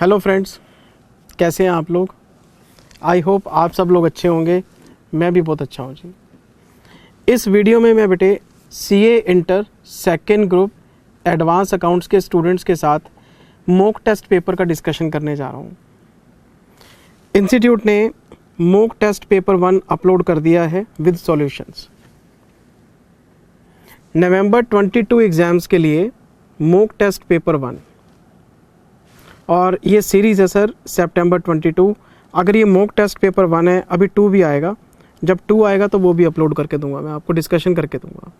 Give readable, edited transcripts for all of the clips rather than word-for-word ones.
Hello friends, कैसे हैं आप लोग। आई होप आप सब लोग अच्छे होंगे। मैं भी बहुत अच्छा हूँ जी। इस वीडियो में मैं बेटे CA inter second group advance accounts के स्टूडेंट्स के साथ मॉक टेस्ट पेपर का डिस्कशन करने जा रहा हूँ। इंस्टीट्यूट ने मॉक टेस्ट पेपर 1 अपलोड कर दिया है विद सॉल्यूशंस। नवंबर 22 एग्ज़ाम्स के लिए मॉक टेस्ट पेपर 1 और ये सीरीज़ है सर सितंबर 22। अगर ये मॉक टेस्ट पेपर 1 है, अभी 2 भी आएगा। जब 2 आएगा तो वो भी अपलोड करके दूंगा, मैं आपको डिस्कशन करके दूंगा।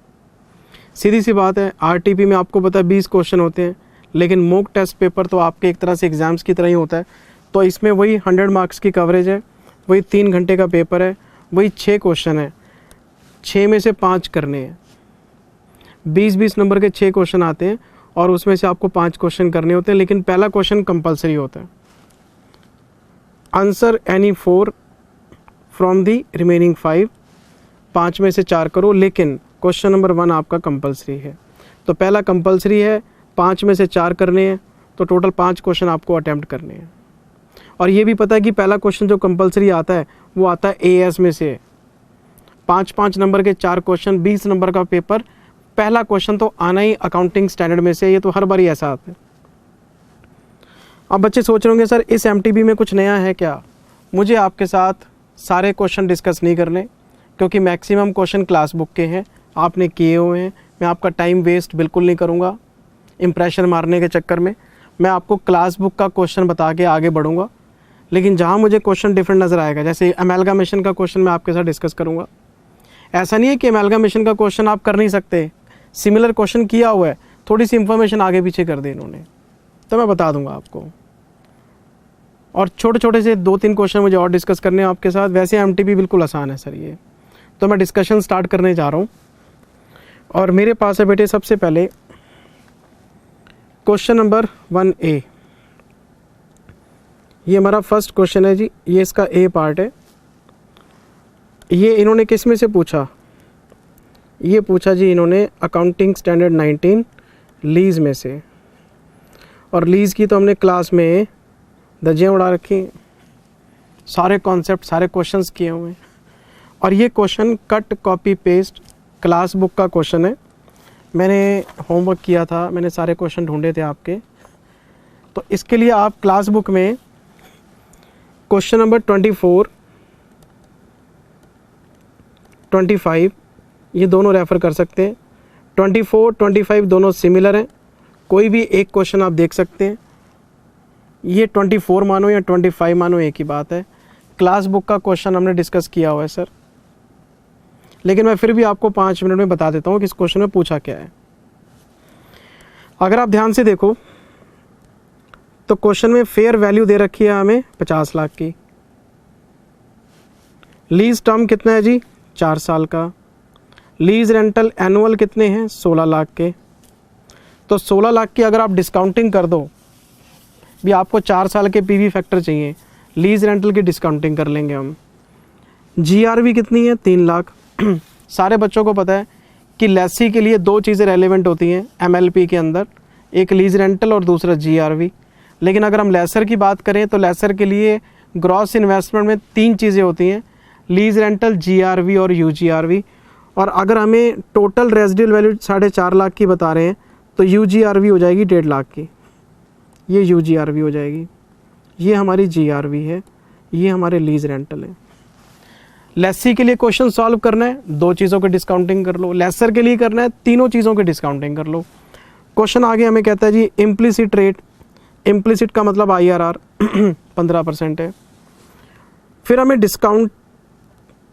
सीधी सी बात है, आरटीपी में आपको पता है 20 क्वेश्चन होते हैं, लेकिन मॉक टेस्ट पेपर तो आपके एक तरह से एग्ज़ाम्स की तरह ही होता है। तो इसमें वही 100 मार्क्स की कवरेज है, वही 3 घंटे का पेपर है, वही 6 क्वेश्चन है, 6 में से 5 करने हैं। 20-20 नंबर के 6 क्वेश्चन आते हैं और उसमें से आपको 5 क्वेश्चन करने होते हैं, लेकिन पहला क्वेश्चन कंपलसरी होता है। Answer any 4 from the remaining 5, 5 में से 4 करो, लेकिन क्वेश्चन नंबर 1 आपका कंपलसरी है। तो पहला कंपलसरी है, 5 में से 4 करने हैं, तो टोटल 5 क्वेश्चन आपको अटैम्प्ट करने हैं। और ये भी पता है कि पहला क्वेश्चन जो कंपलसरी आता है वो आता है एएस में से। 5-5 नंबर के 4 क्वेश्चन, 20 नंबर का पेपर, पहला क्वेश्चन तो आना ही अकाउंटिंग स्टैंडर्ड में से। ये तो हर बार ही ऐसा आता है। अब बच्चे सोच रहे होंगे सर इस एमटीबी में कुछ नया है क्या। मुझे आपके साथ सारे क्वेश्चन डिस्कस नहीं करने, क्योंकि मैक्सिमम क्वेश्चन क्लास बुक के हैं, आपने किए हुए हैं। मैं आपका टाइम वेस्ट बिल्कुल नहीं करूँगा इम्प्रेशन मारने के चक्कर में। मैं आपको क्लास बुक का क्वेश्चन बता के आगे बढ़ूँगा, लेकिन जहाँ मुझे क्वेश्चन डिफरेंट नज़र आएगा, जैसे अमेलगामेशन का क्वेश्चन मैं आपके साथ डिस्कस करूँगा। ऐसा नहीं है कि अमेलगामेशन का क्वेश्चन आप कर नहीं सकते, सिमिलर क्वेश्चन किया हुआ है, थोड़ी सी इंफॉर्मेशन आगे पीछे कर दी इन्होंने, तो मैं बता दूंगा आपको। और छोटे छोटे से 2-3 क्वेश्चन मुझे और डिस्कस करने हैं आपके साथ। वैसे एमटीबी बिल्कुल आसान है सर ये। तो मैं डिस्कशन स्टार्ट करने जा रहा हूँ और मेरे पास है बेटे सबसे पहले क्वेश्चन नंबर 1A। ये हमारा फर्स्ट क्वेश्चन है जी, ये इसका ए पार्ट है। ये इन्होंने किस में से पूछा, ये पूछा जी इन्होंने अकाउंटिंग स्टैंडर्ड 19 लीज़ में से। और लीज़ की तो हमने क्लास में धज्जियाँ उड़ा रखी, सारे कॉन्सेप्ट सारे क्वेश्चंस किए हुए हैं। और ये question cut copy paste class book का क्वेश्चन है। मैंने होमवर्क किया था, मैंने सारे क्वेश्चन ढूंढे थे आपके। तो इसके लिए आप क्लास बुक में क्वेश्चन नंबर 24, 25 ये दोनों रेफ़र कर सकते हैं। 24, 25 दोनों सिमिलर हैं, कोई भी एक क्वेश्चन आप देख सकते हैं। ये 24 मानो या 25 मानो एक ही बात है। क्लास बुक का क्वेश्चन हमने डिस्कस किया हुआ है सर, लेकिन मैं फिर भी आपको 5 मिनट में बता देता हूँ कि इस क्वेश्चन में पूछा क्या है। अगर आप ध्यान से देखो तो क्वेश्चन में फेयर वैल्यू दे रखी है हमें 50 लाख की। लीज टर्म कितना है जी, 4 साल का। लीज रेंटल एनुअल कितने हैं, 16 लाख के। तो 16 लाख की अगर आप डिस्काउंटिंग कर दो, भी आपको 4 साल के पीवी फैक्टर चाहिए, लीज रेंटल की डिस्काउंटिंग कर लेंगे हम। जीआरवी कितनी है, 3 लाख। सारे बच्चों को पता है कि लेसी के लिए 2 चीज़ें रेलेवेंट होती हैं एमएलपी के अंदर, एक लीज रेंटल और दूसरा जीआरवी। लेकिन अगर हम लेसर की बात करें तो लेसर के लिए ग्रॉस इन्वेस्टमेंट में 3 चीज़ें होती हैं, लीज रेंटल, जीआरवी और यूजीआरवी। और अगर हमें टोटल रेजिडुअल वैल्यू 4.5 लाख की बता रहे हैं तो यूजीआरवी हो जाएगी 1.5 लाख की। ये यूजीआरवी हो जाएगी, ये हमारी जीआरवी है, ये हमारे लीज रेंटल है। लेसी के लिए क्वेश्चन सॉल्व करना है, 2 चीज़ों की डिस्काउंटिंग कर लो। लेसर के लिए करना है, 3 चीज़ों की डिस्काउंटिंग कर लो। क्वेश्चन आगे हमें कहता है जी इम्प्लिसिट रेट, इम्प्लिसिट का मतलब IRR 15% है। फिर हमें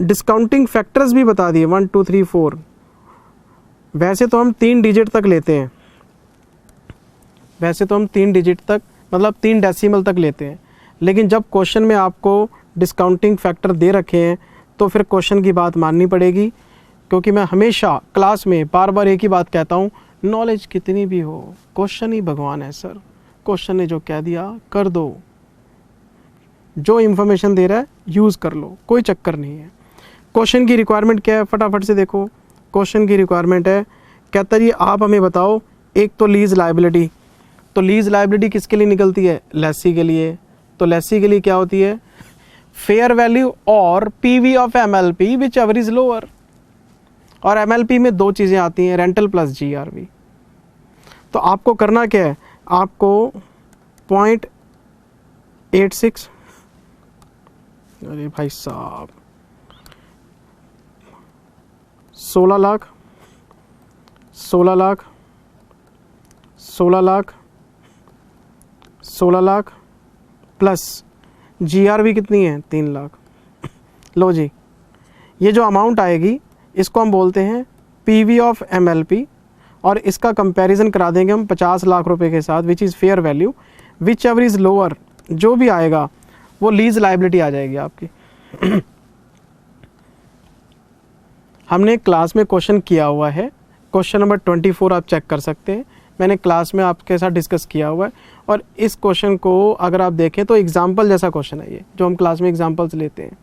डिस्काउंटिंग फैक्टर्स भी बता दिए 1, 2, 3, 4। वैसे तो हम 3 डिजिट तक लेते हैं, वैसे तो हम 3 डिजिट तक मतलब 3 डेसिमल तक लेते हैं, लेकिन जब क्वेश्चन में आपको डिस्काउंटिंग फैक्टर दे रखे हैं तो फिर क्वेश्चन की बात माननी पड़ेगी। क्योंकि मैं हमेशा क्लास में बार बार एक ही बात कहता हूँ, नॉलेज कितनी भी हो, क्वेश्चन ही भगवान है सर। क्वेश्चन ने जो कह दिया कर दो, जो इन्फॉर्मेशन दे रहा है यूज़ कर लो, कोई चक्कर नहीं है। क्वेश्चन की रिक्वायरमेंट क्या है, फटाफट से देखो। क्वेश्चन की रिक्वायरमेंट है, कहता जी आप हमें बताओ, एक तो लीज लायबिलिटी तो लीज लायबिलिटी किसके लिए निकलती है? लेसी के लिए। तो लेसी के लिए क्या होती है? फेयर वैल्यू और PV of MLP which ever is lower. और एमएलपी में दो चीज़ें आती हैं, रेंटल प्लस जीआरवी। तो आपको करना क्या है? आपको 0.86, अरे भाई साहब, 16 लाख 16 लाख 16 लाख 16 लाख प्लस जीआरवी कितनी है? 3 लाख। लो जी, ये जो अमाउंट आएगी इसको हम बोलते हैं पीवी ऑफ एमएलपी, और इसका कंपैरिजन करा देंगे हम 50 लाख रुपए के साथ, which is fair value, which ever is lower. जो भी आएगा वो लीज लायबिलिटी आ जाएगी आपकी। हमने क्लास में क्वेश्चन किया हुआ है, क्वेश्चन नंबर 24 आप चेक कर सकते हैं, मैंने क्लास में आपके साथ डिस्कस किया हुआ है। और इस क्वेश्चन को अगर आप देखें तो एग्जाम्पल जैसा क्वेश्चन है ये, जो हम क्लास में एग्जाम्पल्स लेते हैं।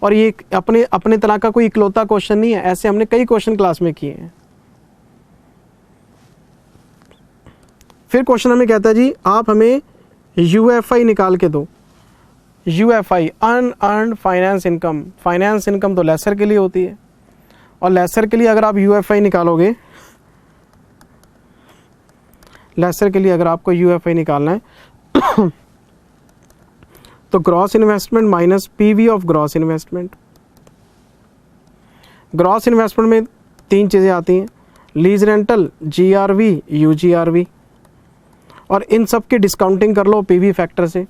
और ये अपने तरह का कोई इकलौता क्वेश्चन नहीं है, ऐसे हमने कई क्वेश्चन क्लास में किए हैं। फिर क्वेश्चन हमें कहता है जी आप हमें यूएफआई निकाल के दो। UFI unearned finance income. Finance income तो लेसर के लिए होती है, और लेसर के लिए अगर आप यूएफआई निकालोगे, लेसर के लिए अगर आपको यूएफआई निकालना है तो gross investment minus PV of gross investment. Gross investment में 3 चीज़ें आती हैं, लीज रेंटल, जीआरवी, यूजीआरवी, और इन सब की डिस्काउंटिंग कर लो पीवी फैक्टर से।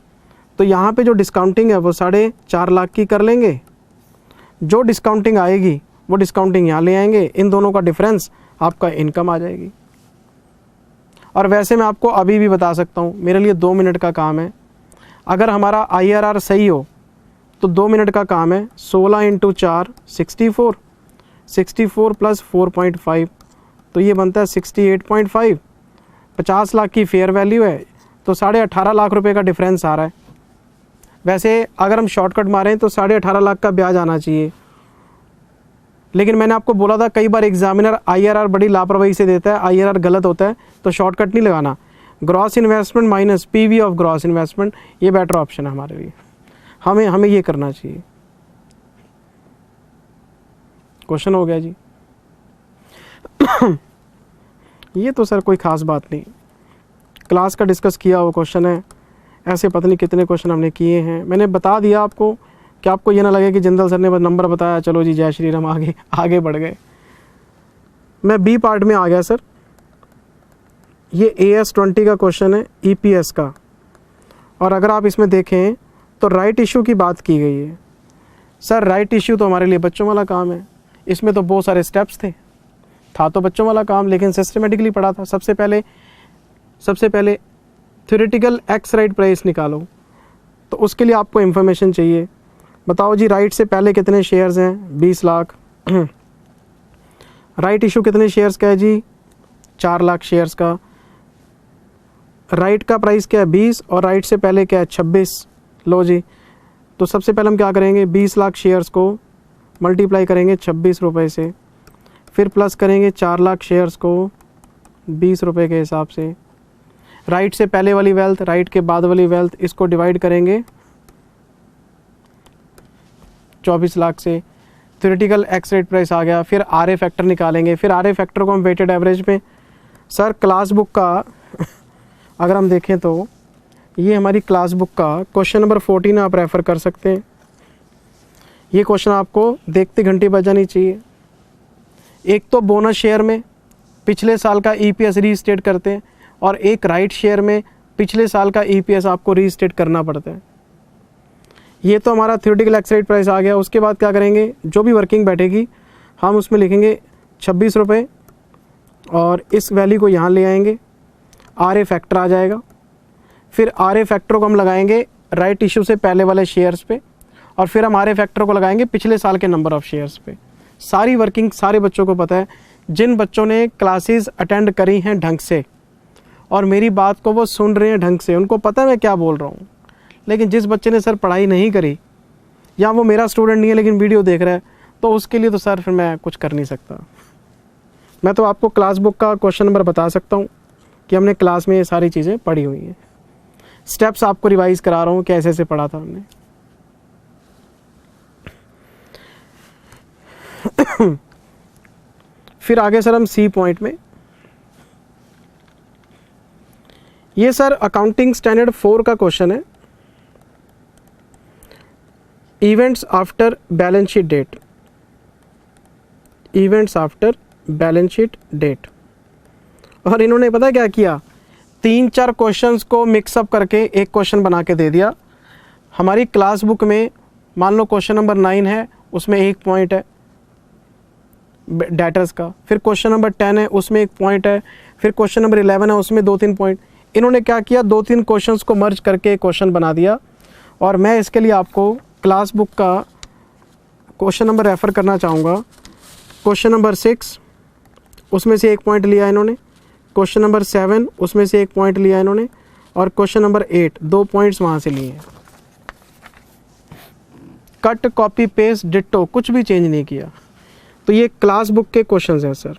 तो यहाँ पे जो डिस्काउंटिंग है वो 4.5 लाख की कर लेंगे। जो डिस्काउंटिंग आएगी वो डिस्काउंटिंग यहाँ ले आएंगे, इन दोनों का डिफरेंस आपका इनकम आ जाएगी। और वैसे मैं आपको अभी भी बता सकता हूँ, मेरे लिए 2 मिनट का काम है। अगर हमारा IRR सही हो तो 2 मिनट का काम है। 16 × 4 64, 64 + 4.5 तो ये बनता है 68.5। 50 लाख की फेयर वैल्यू है, तो 18.5 लाख रुपए का डिफरेंस आ रहा है। वैसे अगर हम शॉर्टकट मारें तो 18.5 लाख का ब्याज आना चाहिए, लेकिन मैंने आपको बोला था कई बार एग्जामिनर IRR बड़ी लापरवाही से देता है, IRR गलत होता है, तो शॉर्टकट नहीं लगाना। Gross investment minus PV of gross investment, ये बेटर ऑप्शन है हमारे लिए। हमें ये करना चाहिए। क्वेश्चन हो गया जी। ये तो सर कोई ख़ास बात नहीं, क्लास का डिस्कस किया हुआ क्वेश्चन है, ऐसे पता नहीं कितने क्वेश्चन हमने किए हैं। मैंने बता दिया आपको कि आपको ये ना लगे कि जिंदल सर ने बस नंबर बताया चलो जी जय श्री राम आगे बढ़ गए। मैं बी पार्ट में आ गया सर। ये AS20 का क्वेश्चन है EPS का, और अगर आप इसमें देखें तो राइट इशू की बात की गई है। सर राइट इशू तो हमारे लिए बच्चों वाला काम है, इसमें तो बहुत सारे स्टेप्स थे, था तो बच्चों वाला काम, लेकिन सिस्टमेटिकली पढ़ा था। सबसे पहले थ्योरेटिकल एक्स राइट प्राइस निकालो, तो उसके लिए आपको इन्फॉर्मेशन चाहिए। बताओ जी राइट से पहले कितने शेयर्स हैं? 20 लाख। राइट इशू कितने शेयर्स का है जी? 4 लाख शेयर्स का। राइट का प्राइस क्या है? 20, और राइट से पहले क्या है? 26। लो जी, तो सबसे पहले हम क्या करेंगे? 20 लाख शेयर्स को मल्टीप्लाई करेंगे 26 रुपये से, फिर प्लस करेंगे 4 लाख शेयर्स को 20 रुपये के हिसाब से। राइट से पहले वाली वेल्थ, राइट के बाद वाली वेल्थ, इसको डिवाइड करेंगे 24 लाख से। थ्योरेटिकल एक्स रेट प्राइस आ गया। फिर RA फैक्टर निकालेंगे, फिर RA फैक्टर को हम वेटेड एवरेज में। सर क्लास बुक का अगर हम देखें तो ये हमारी क्लास बुक का क्वेश्चन नंबर 14 आप रेफ़र कर सकते हैं। ये क्वेश्चन आपको देखते घंटे बज जानी चाहिए। एक तो बोनस शेयर में पिछले साल का EPS रीस्टेट करते हैं, और एक राइट शेयर में पिछले साल का EPS आपको रीस्टेट करना पड़ता है। ये तो हमारा थ्योरेटिकल एक्स रेट प्राइस आ गया। उसके बाद क्या करेंगे? जो भी वर्किंग बैठेगी हम उसमें लिखेंगे 26 रुपये, और इस वैल्यू को यहाँ ले आएंगे, RA फैक्टर आ जाएगा। फिर RA फैक्टर को हम लगाएंगे राइट इशू से पहले वाले शेयर्स पे, और फिर हम RA फैक्टर को लगाएंगे पिछले साल के नंबर ऑफ़ शेयर्स पे। सारी वर्किंग सारे बच्चों को पता है। जिन बच्चों ने क्लासेस अटेंड करी हैं ढंग से और मेरी बात को वो सुन रहे हैं ढंग से, उनको पता है मैं क्या बोल रहा हूँ। लेकिन जिस बच्चे ने सर पढ़ाई नहीं करी, या वो मेरा स्टूडेंट नहीं है लेकिन वीडियो देख रहा है, तो उसके लिए तो सर फिर मैं कुछ कर नहीं सकता। मैं तो आपको क्लास बुक का क्वेश्चन नंबर बता सकता हूँ, कि हमने क्लास में ये सारी चीज़ें पढ़ी हुई हैं। स्टेप्स आपको रिवाइज करा रहा हूँ कैसे ऐसे पढ़ा था हमने। फिर आगे सर हम सी पॉइंट में, ये सर अकाउंटिंग स्टैंडर्ड 4 का क्वेश्चन है। Events after balance sheet date, events after balance sheet date. और इन्होंने पता क्या किया, 3-4 क्वेश्चंस को मिक्सअप करके एक क्वेश्चन बना के दे दिया। हमारी क्लास बुक में मान लो क्वेश्चन नंबर 9 है, उसमें 1 पॉइंट है डेटर्स का, फिर क्वेश्चन नंबर 10 है उसमें 1 पॉइंट है, फिर क्वेश्चन नंबर 11 है उसमें 2-3 पॉइंट। इन्होंने क्या किया, 2-3 क्वेश्चंस को मर्ज करके एक क्वेश्चन बना दिया। और मैं इसके लिए आपको क्लास बुक का क्वेश्चन नंबर रेफ़र करना चाहूँगा। क्वेश्चन नंबर 6 उसमें से 1 पॉइंट लिया इन्होंने, क्वेश्चन नंबर 7 उसमें से 1 पॉइंट लिया इन्होंने, और क्वेश्चन नंबर 8 2 पॉइंट्स वहाँ से लिए हैं। कट कॉपी पेस्ट डिट्टो, कुछ भी चेंज नहीं किया। तो ये क्लास बुक के क्वेश्चंस हैं सर।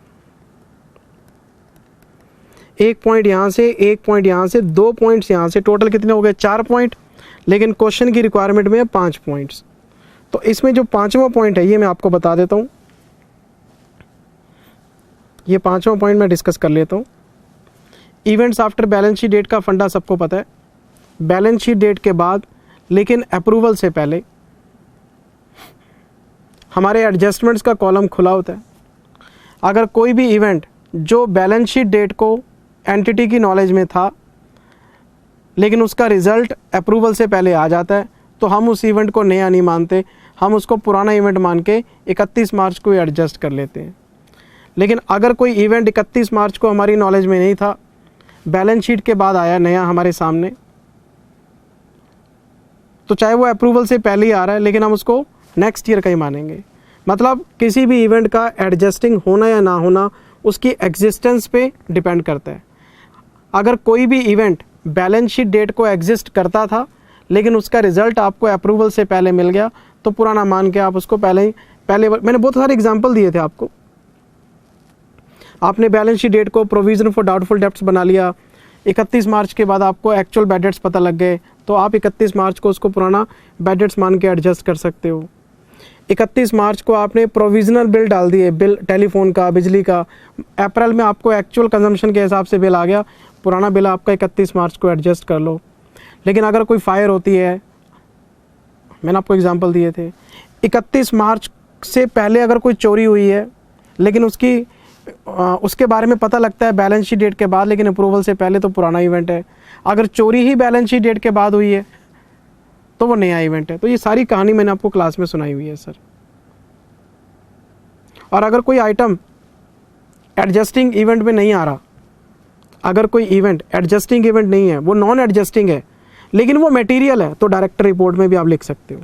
1 पॉइंट यहाँ से, 1 पॉइंट यहाँ से, 2 पॉइंट्स यहाँ से, टोटल कितने हो गए 4 पॉइंट। लेकिन क्वेश्चन की रिक्वायरमेंट में है 5 पॉइंट्स। तो इसमें जो 5वां पॉइंट है ये मैं आपको बता देता हूँ। ये 5वां पॉइंट मैं डिस्कस कर लेता हूँ। Events after balance sheet date का फंडा सबको पता है। बैलेंस शीट डेट के बाद लेकिन अप्रूवल से पहले हमारे एडजस्टमेंट्स का कॉलम खुला होता है। अगर कोई भी इवेंट जो बैलेंस शीट डेट को एंटिटी की नॉलेज में था लेकिन उसका रिज़ल्ट अप्रूवल से पहले आ जाता है तो हम उस इवेंट को नया नहीं मानते, हम उसको पुराना इवेंट मान के 31 मार्च को एडजस्ट कर लेते हैं। लेकिन अगर कोई इवेंट 31 मार्च को हमारी नॉलेज में नहीं था, बैलेंस शीट के बाद आया नया हमारे सामने, तो चाहे वो अप्रूवल से पहले ही आ रहा है लेकिन हम उसको नेक्स्ट ईयर का ही मानेंगे। मतलब किसी भी इवेंट का एडजस्टिंग होना या ना होना उसकी एग्जिस्टेंस पे डिपेंड करता है। अगर कोई भी इवेंट बैलेंस शीट डेट को एग्जिस्ट करता था लेकिन उसका रिजल्ट आपको अप्रूवल से पहले मिल गया तो पुराना मान के आप उसको पहले मैंने बहुत सारे एग्जांपल दिए थे आपको। आपने बैलेंस शीट डेट को प्रोविजन फॉर डाउटफुल डेब्ट्स बना लिया, 31 मार्च के बाद आपको एक्चुअल बैड डेट्स पता लग गए तो आप 31 मार्च को उसको पुराना बैड डेट्स मान के एडजस्ट कर सकते हो। 31 मार्च को आपने प्रोविजनल बिल डाल दिए, बिल टेलीफोन का, बिजली का, अप्रैल में आपको एक्चुअल कंजम्पशन के हिसाब से बिल आ गया, पुराना बिल आपका 31 मार्च को एडजस्ट कर लो। लेकिन अगर कोई फायर होती है, मैंने आपको एग्जांपल दिए थे, 31 मार्च से पहले अगर कोई चोरी हुई है लेकिन उसके बारे में पता लगता है बैलेंस शीट डेट के बाद लेकिन अप्रूवल से पहले, तो पुराना इवेंट है। अगर चोरी ही बैलेंस शीट डेट के बाद हुई है तो वो नया इवेंट है। तो ये सारी कहानी मैंने आपको क्लास में सुनाई हुई है सर। और अगर कोई आइटम एडजस्टिंग इवेंट में नहीं आ रहा, अगर कोई इवेंट एडजस्टिंग इवेंट नहीं है, वो नॉन एडजस्टिंग है लेकिन वो मटेरियल है, तो डायरेक्टर रिपोर्ट में भी आप लिख सकते हो।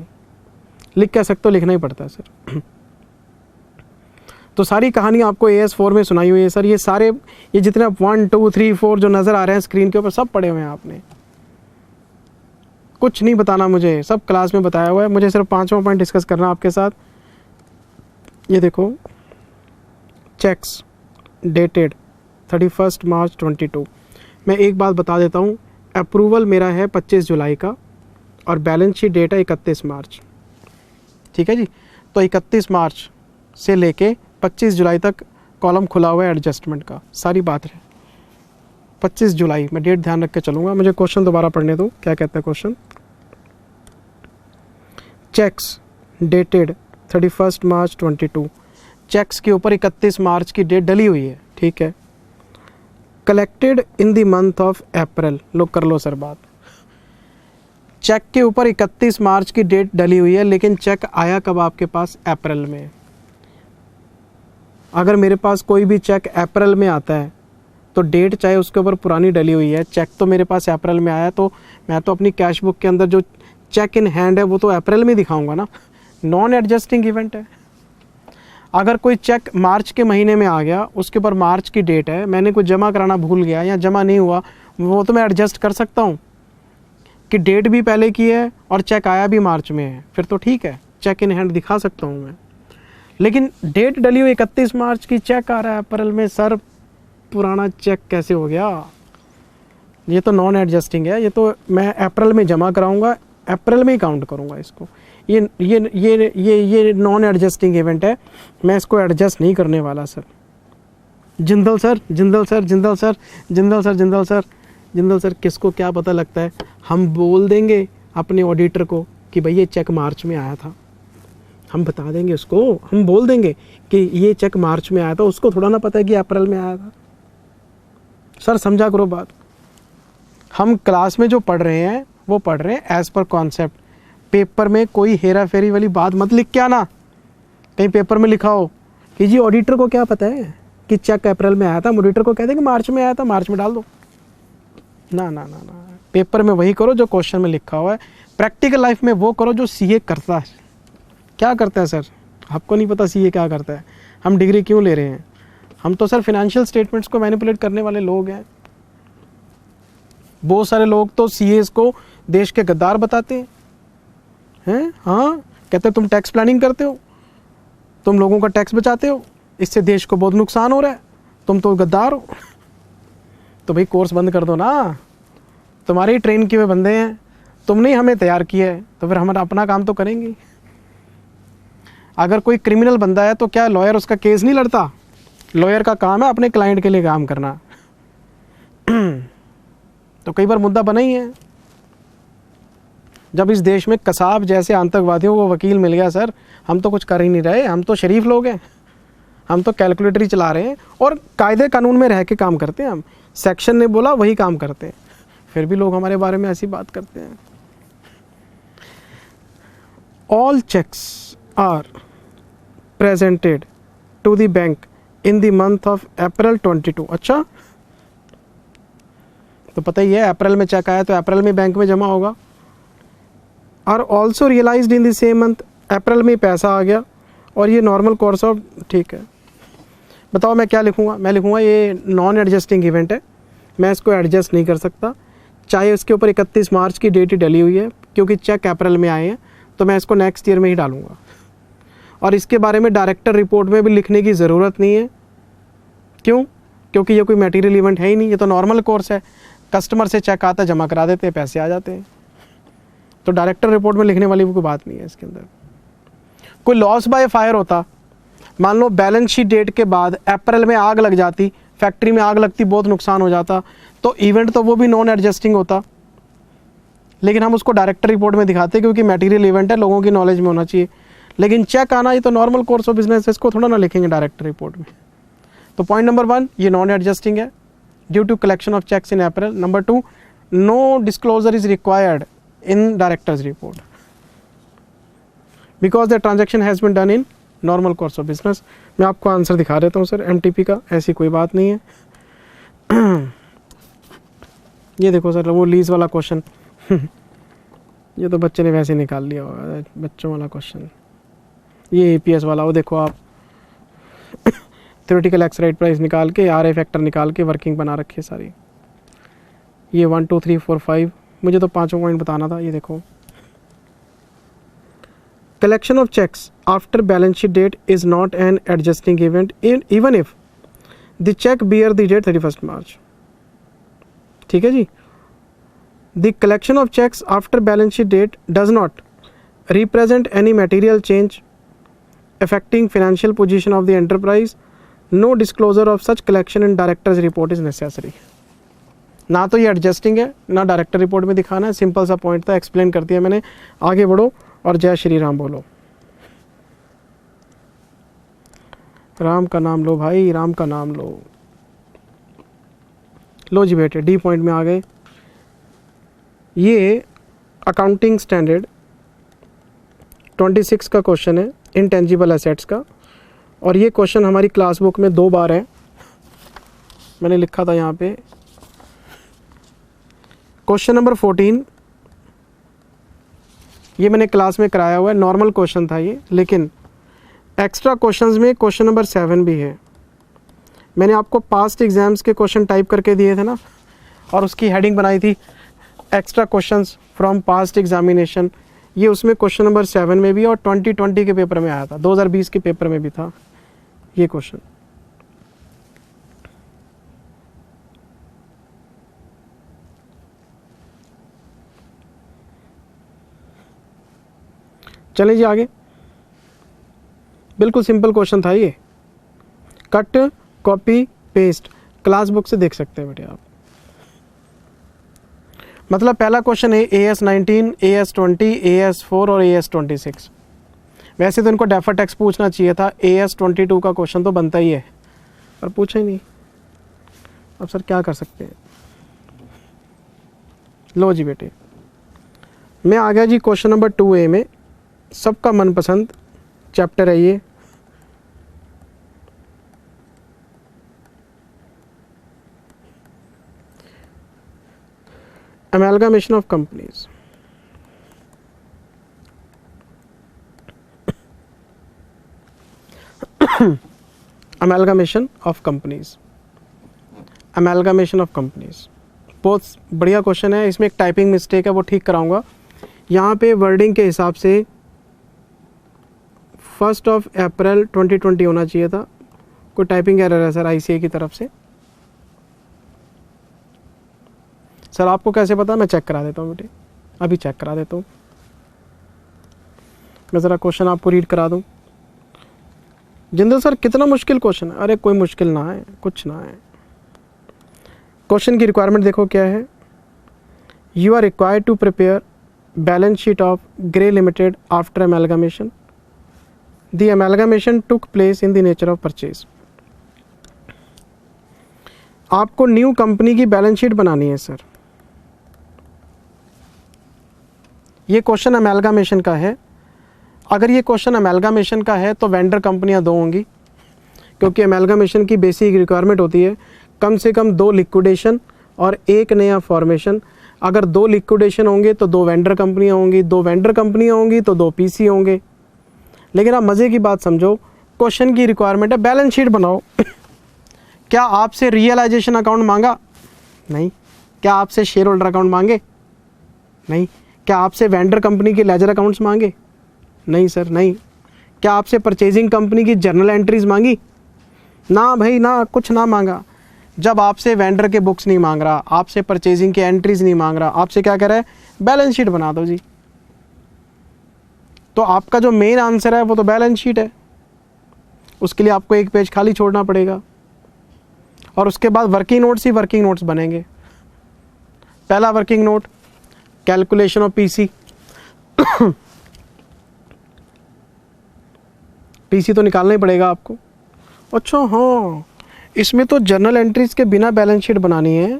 लिख कह सकते हो, लिखना ही पड़ता है सर। तो सारी कहानी आपको AS4 में सुनाई हुई है सर। ये जितने 1 2 3 4 जो नज़र आ रहे हैं स्क्रीन के ऊपर सब पढ़े हुए हैं आपने। कुछ नहीं बताना मुझे, सब क्लास में बताया हुआ है। मुझे सिर्फ 5वां पॉइंट डिस्कस करना आपके साथ। ये देखो, चेक्स डेटेड 31 मार्च 22। मैं एक बात बता देता हूँ, अप्रूवल मेरा है 25 जुलाई का और बैलेंस शीट डेट है 31 मार्च। ठीक है जी। तो 31 मार्च से लेके 25 जुलाई तक कॉलम खुला हुआ है एडजस्टमेंट का। सारी बात है 25 जुलाई, मैं डेट ध्यान रख के चलूँगा। मुझे क्वेश्चन दोबारा पढ़ने दो, क्या कहता है क्वेश्चन। चेक्स डेटेड 31 मार्च 22। चेक्स के ऊपर 31 मार्च की डेट डली हुई है, ठीक है। Collected in the month of April. लो कर लो सर बात। चेक के ऊपर 31 मार्च की डेट डली हुई है लेकिन चेक आया कब आपके पास? अप्रैल में। अगर मेरे पास कोई भी चेक अप्रैल में आता है तो डेट चाहे उसके ऊपर पुरानी डली हुई है, चेक तो मेरे पास अप्रैल में आया, तो मैं तो अपनी कैश बुक के अंदर जो चेक इन हैंड है वो तो अप्रैल में दिखाऊंगा ना। नॉन एडजस्टिंग इवेंट है। अगर कोई चेक मार्च के महीने में आ गया, उसके ऊपर मार्च की डेट है, मैंने कुछ जमा कराना भूल गया या जमा नहीं हुआ, वो तो मैं एडजस्ट कर सकता हूँ कि डेट भी पहले की है और चेक आया भी मार्च में है, फिर तो ठीक है, चेक इन हैंड दिखा सकता हूँ मैं। लेकिन डेट डली हुई 31 मार्च की, चेक आ रहा है अप्रैल में, सर पुराना चेक कैसे हो गया? ये तो नॉन एडजस्टिंग है, ये तो मैं अप्रैल में जमा कराऊंगा, अप्रैल में ही काउंट करूंगा इसको। ये नॉन एडजस्टिंग इवेंट है, मैं इसको एडजस्ट नहीं करने वाला sir. Jindal sir, Jindal sir, Jindal sir, Jindal sir, Jindal sir, Jindal sir, किसको क्या पता लगता है? हम बोल देंगे अपने ऑडिटर को कि भाई ये चेक मार्च में आया था, हम बता देंगे उसको, हम बोल देंगे कि ये चेक मार्च में आया था, उसको थोड़ा ना पता है कि अप्रैल में आया था। सर समझा करो बात। हम क्लास में जो पढ़ रहे हैं वो पढ़ रहे हैं एज पर कॉन्सेप्ट। पेपर में कोई हेरा फेरी वाली बात मत लिख के आना, कहीं पेपर में लिखा हो कि जी ऑडिटर को क्या पता है कि चेक अप्रैल में आया था, ऑडिटर को कह दे कि मार्च में आया था, मार्च में डाल दो। ना ना ना ना, पेपर में वही करो जो क्वेश्चन में लिखा हुआ है, प्रैक्टिकल लाइफ में वो करो जो सीए करता है। क्या करता है सर? आपको नहीं पता सीए क्या करता है? हम डिग्री क्यों ले रहे हैं? हम तो सर फाइनेंशियल स्टेटमेंट्स को मैनिपुलेट करने वाले लोग हैं। बहुत सारे लोग तो सीएस को देश के गद्दार बताते हैं। हाँ, कहते हैं तुम टैक्स प्लानिंग करते हो, तुम लोगों का टैक्स बचाते हो, इससे देश को बहुत नुकसान हो रहा है, तुम तो गद्दार हो। तो भाई कोर्स बंद कर दो ना, तुम्हारे ही ट्रेन किए हुए बंदे हैं, तुमने ही हमें तैयार किया है, तो फिर हम अपना काम तो करेंगे। अगर कोई क्रिमिनल बंदा है तो क्या लॉयर उसका केस नहीं लड़ता? लॉयर का काम है अपने क्लाइंट के लिए काम करना। तो कई बार मुद्दा बना ही है। जब इस देश में कसाब जैसे आतंकवादियों को वकील मिल गया सर, हम तो कुछ कर ही नहीं रहे, हम तो शरीफ लोग हैं, हम तो कैलकुलेटर ही चला रहे हैं और कायदे कानून में रह के काम करते हैं। हम सेक्शन ने बोला वही काम करते हैं, फिर भी लोग हमारे बारे में ऐसी बात करते हैं। All cheques are presented to the bank in the month of April 22। अच्छा, तो पता ही है अप्रैल में चेक आया तो अप्रैल में बैंक में जमा होगा। Are also realised in the same month, अप्रैल में पैसा आ गया और ये नॉर्मल कोर्स ऑफ, ठीक है। बताओ मैं क्या लिखूंगा? मैं लिखूंगा ये नॉन एडजस्टिंग इवेंट है, मैं इसको एडजस्ट नहीं कर सकता, चाहे उसके ऊपर 31 मार्च की डेट ही डली हुई है, क्योंकि चेक अप्रैल में आए हैं, तो मैं इसको नेक्स्ट ईयर में ही डालूंगा। और इसके बारे में डायरेक्टर रिपोर्ट में भी लिखने की ज़रूरत नहीं है। क्यों? क्योंकि ये कोई मटेरियल इवेंट है ही नहीं, ये तो नॉर्मल कोर्स है। कस्टमर से चेक आता, जमा करा देते हैं, पैसे आ जाते हैं। तो डायरेक्टर रिपोर्ट में लिखने वाली कोई बात नहीं है इसके अंदर। कोई लॉस बाय फायर होता, मान लो बैलेंस शीट डेट के बाद अप्रैल में आग लग जाती, फैक्ट्री में आग लगती, बहुत नुकसान हो जाता, तो इवेंट तो वो भी नॉन एडजस्टिंग होता, लेकिन हम उसको डायरेक्टर रिपोर्ट में दिखाते क्योंकि मटेरियल इवेंट है, लोगों की नॉलेज में होना चाहिए। लेकिन चेक आना ये तो नॉर्मल कोर्स ऑफ बिजनेस है, इसको थोड़ा ना लिखेंगे डायरेक्टर रिपोर्ट में। तो पॉइंट नंबर 1 ये नॉन एडजस्टिंग है due to collection of cheques in April. Number 2 no disclosure is required in directors report because the transaction has been done in normal course of business. मैं आपको answer दिखा देता हूँ sir MTP का, ऐसी कोई बात नहीं है। ये देखो सर वो लीज वाला क्वेश्चन ये तो बच्चे ने वैसे निकाल लिया होगा, बच्चों वाला क्वेश्चन। ये एपीएस वाला, वो देखो आप थ्योरेटिकल एक्स राइट प्राइस निकाल के, आरए फैक्टर निकाल के वर्किंग बना रखी है सारी। ये 1 2 3 4 5, मुझे तो 5 पॉइंट बताना था। ये देखो collection of checks after balance sheet date is not an adjusting event even if the check bear the date 31st March। ठीक है जी। The collection of checks after balance sheet date does not represent any material change affecting financial position of the enterprise. No disclosure of such collection in director's report is necessary। ना तो ये adjusting है ना director report में दिखाना है, simple सा point था, एक्सप्लेन कर दिया मैंने। आगे बढ़ो और जय श्री राम बोलो। राम का नाम लो भाई, राम का नाम लो। लो जी बेटे, डी पॉइंट में आ गए। ये अकाउंटिंग स्टैंडर्ड 26 का क्वेश्चन है, इनटेंजिबल एसेट्स का, और ये क्वेश्चन हमारी क्लास बुक में 2 बार है। मैंने लिखा था यहाँ पे क्वेश्चन नंबर 14, ये मैंने क्लास में कराया हुआ है, नॉर्मल क्वेश्चन था ये, लेकिन एक्स्ट्रा क्वेश्चंस में क्वेश्चन नंबर 7 भी है। मैंने आपको पास्ट एग्जाम्स के क्वेश्चन टाइप करके दिए थे ना, और उसकी हेडिंग बनाई थी extra questions from past examination. ये उसमें क्वेश्चन नंबर 7 में भी और 2020 के पेपर में आया था, 2020 के पेपर में भी था ये क्वेश्चन। चलें जी आगे, बिल्कुल सिंपल क्वेश्चन था ये, cut copy paste, class book से देख सकते हैं बेटे आप। मतलब पहला क्वेश्चन है AS19, AS20, AS4 और AS26। वैसे तो इनको डेफर टेक्स्ट पूछना चाहिए था, AS22 का क्वेश्चन तो बनता ही है, पर पूछा ही नहीं। अब सर क्या कर सकते हैं। लो जी बेटे, मैं आ गया जी क्वेश्चन नंबर 2A में, सबका मनपसंद चैप्टर है ये। Amalgamation of companies. Amalgamation of companies, amalgamation of companies बहुत बढ़िया क्वेश्चन है। इसमें एक टाइपिंग मिस्टेक है, वो ठीक कराऊंगा। यहाँ पे वर्डिंग के हिसाब से 1 अप्रैल 2020 होना चाहिए था, कोई टाइपिंग एरर है सर ICA की तरफ से। सर आपको कैसे पता? मैं चेक करा देता हूँ बेटे, अभी चेक करा देता हूँ। मैं ज़रा क्वेश्चन आपको रीड करा दूँ। जिंदल सर कितना मुश्किल क्वेश्चन है। अरे कोई मुश्किल ना है, कुछ ना है। क्वेश्चन की रिक्वायरमेंट देखो क्या है। You are required to prepare balance sheet of grey limited after amalgamation. The amalgamation took place in the nature of purchase. आपको न्यू कंपनी की बैलेंस शीट बनानी है सर। ये क्वेश्चन अमेलगामेशन का है। अगर ये क्वेश्चन अमेलगामेशन का है तो वेंडर कंपनियां 2 होंगी, क्योंकि अमेलगामेशन की बेसिक रिक्वायरमेंट होती है कम से कम 2 लिक्विडेशन और 1 नया फॉर्मेशन। अगर 2 लिक्विडेशन होंगे तो 2 वेंडर कंपनियां होंगी, 2 वेंडर कंपनियां होंगी तो 2 PC होंगे। लेकिन आप मज़े की बात समझो, क्वेश्चन की रिक्वायरमेंट है बैलेंस शीट बनाओ। क्या आपसे रियलाइजेशन अकाउंट मांगा? नहीं। क्या आपसे शेयर होल्डर अकाउंट मांगे? नहीं। क्या आपसे वेंडर कंपनी के लेजर अकाउंट्स मांगे? नहीं सर, नहीं। क्या आपसे परचेजिंग कंपनी की जर्नल एंट्रीज मांगी? ना भाई ना, कुछ ना मांगा। जब आपसे वेंडर के बुक्स नहीं मांग रहा, आपसे परचेजिंग के एंट्रीज नहीं मांग रहा, आपसे क्या कह रहा है? बैलेंस शीट बना दो जी। तो आपका जो मेन आंसर है वो तो बैलेंस शीट है। उसके लिए आपको 1 पेज खाली छोड़ना पड़ेगा, और उसके बाद वर्किंग नोट्स ही वर्किंग नोट्स बनेंगे। पहला working note, calculation of PC। PC तो निकालना ही पड़ेगा आपको। अच्छा हाँ, इसमें तो जर्नल एंट्रीज के बिना बैलेंस शीट बनानी है।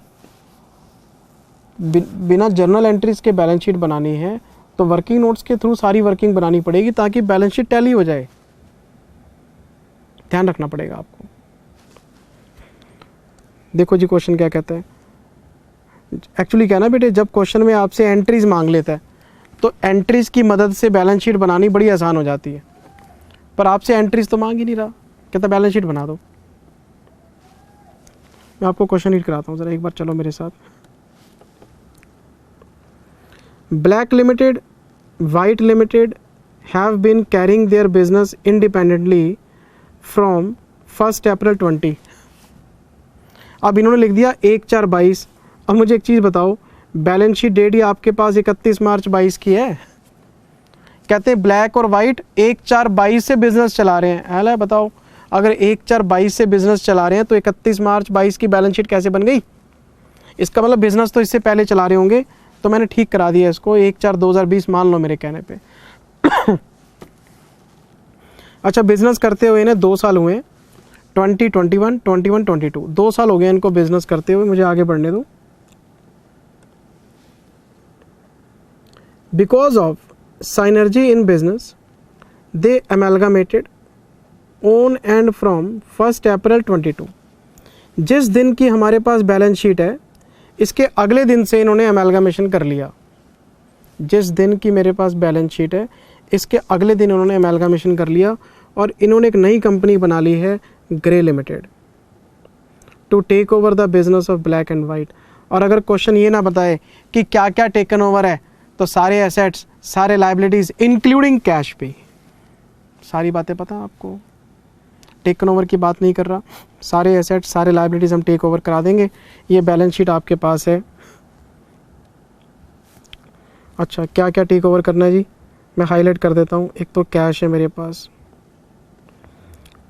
बिना जर्नल एंट्रीज के बैलेंस शीट बनानी है तो वर्किंग नोट्स के थ्रू सारी वर्किंग बनानी पड़ेगी, ताकि बैलेंस शीट टैली हो जाए। ध्यान रखना पड़ेगा आपको। देखो जी क्वेश्चन क्या कहता है। एक्चुअली क्या ना बेटे, जब क्वेश्चन में आपसे एंट्रीज मांग लेता है तो एंट्रीज की मदद से बैलेंस शीट बनानी बड़ी आसान हो जाती है। पर आपसे एंट्रीज तो मांग ही नहीं रहा, कहता बैलेंस शीट बना दो। मैं आपको क्वेश्चन रीड कराता हूँ ज़रा, एक बार चलो मेरे साथ। Black limited, white limited have been carrying their business independently from 1 April 20। अब इन्होंने लिख दिया 1/4/22। अब मुझे एक चीज़ बताओ, बैलेंस शीट डेट ही आपके पास 31 मार्च 22 की है। कहते हैं ब्लैक और वाइट 1/4/22 से बिजनेस चला रहे हैं। है बताओ, अगर 1/4/22 से बिजनेस चला रहे हैं तो 31 मार्च 22 की बैलेंस शीट कैसे बन गई? इसका मतलब बिजनेस तो इससे पहले चला रहे होंगे। तो मैंने ठीक करा दिया इसको, 1/4/2020 मान लो मेरे कहने पे। अच्छा, बिजनेस करते हुए इन्हें 2 साल हुए, 2021, 21, 22, 2 साल हो गए इनको बिजनेस करते हुए। मुझे आगे बढ़ने दो। Because of synergy in business they amalgamated on and from 1 अप्रैल 22। जिस दिन की हमारे पास बैलेंस शीट है इसके अगले दिन से इन्होंने अमेलगामेशन कर लिया। जिस दिन की मेरे पास बैलेंस शीट है इसके अगले दिन इन्होंने अमेलगामेशन कर लिया और इन्होंने एक नई कंपनी बना ली है, grey limited, to take over the business of black and white. और अगर क्वेश्चन ये ना बताए कि क्या क्या टेकन ओवर है, तो सारे एसेट्स, सारे लाइबिलिटीज इंक्लूडिंग कैश पे, सारी बातें पता है आपको। टेकन ओवर की बात नहीं कर रहा, सारे एसेट्स, सारे लाइबिलिटीज हम टेक ओवर करा देंगे। ये बैलेंस शीट आपके पास है। अच्छा, क्या क्या टेक ओवर करना है जी, मैं हाईलाइट कर देता हूँ। एक तो कैश है मेरे पास,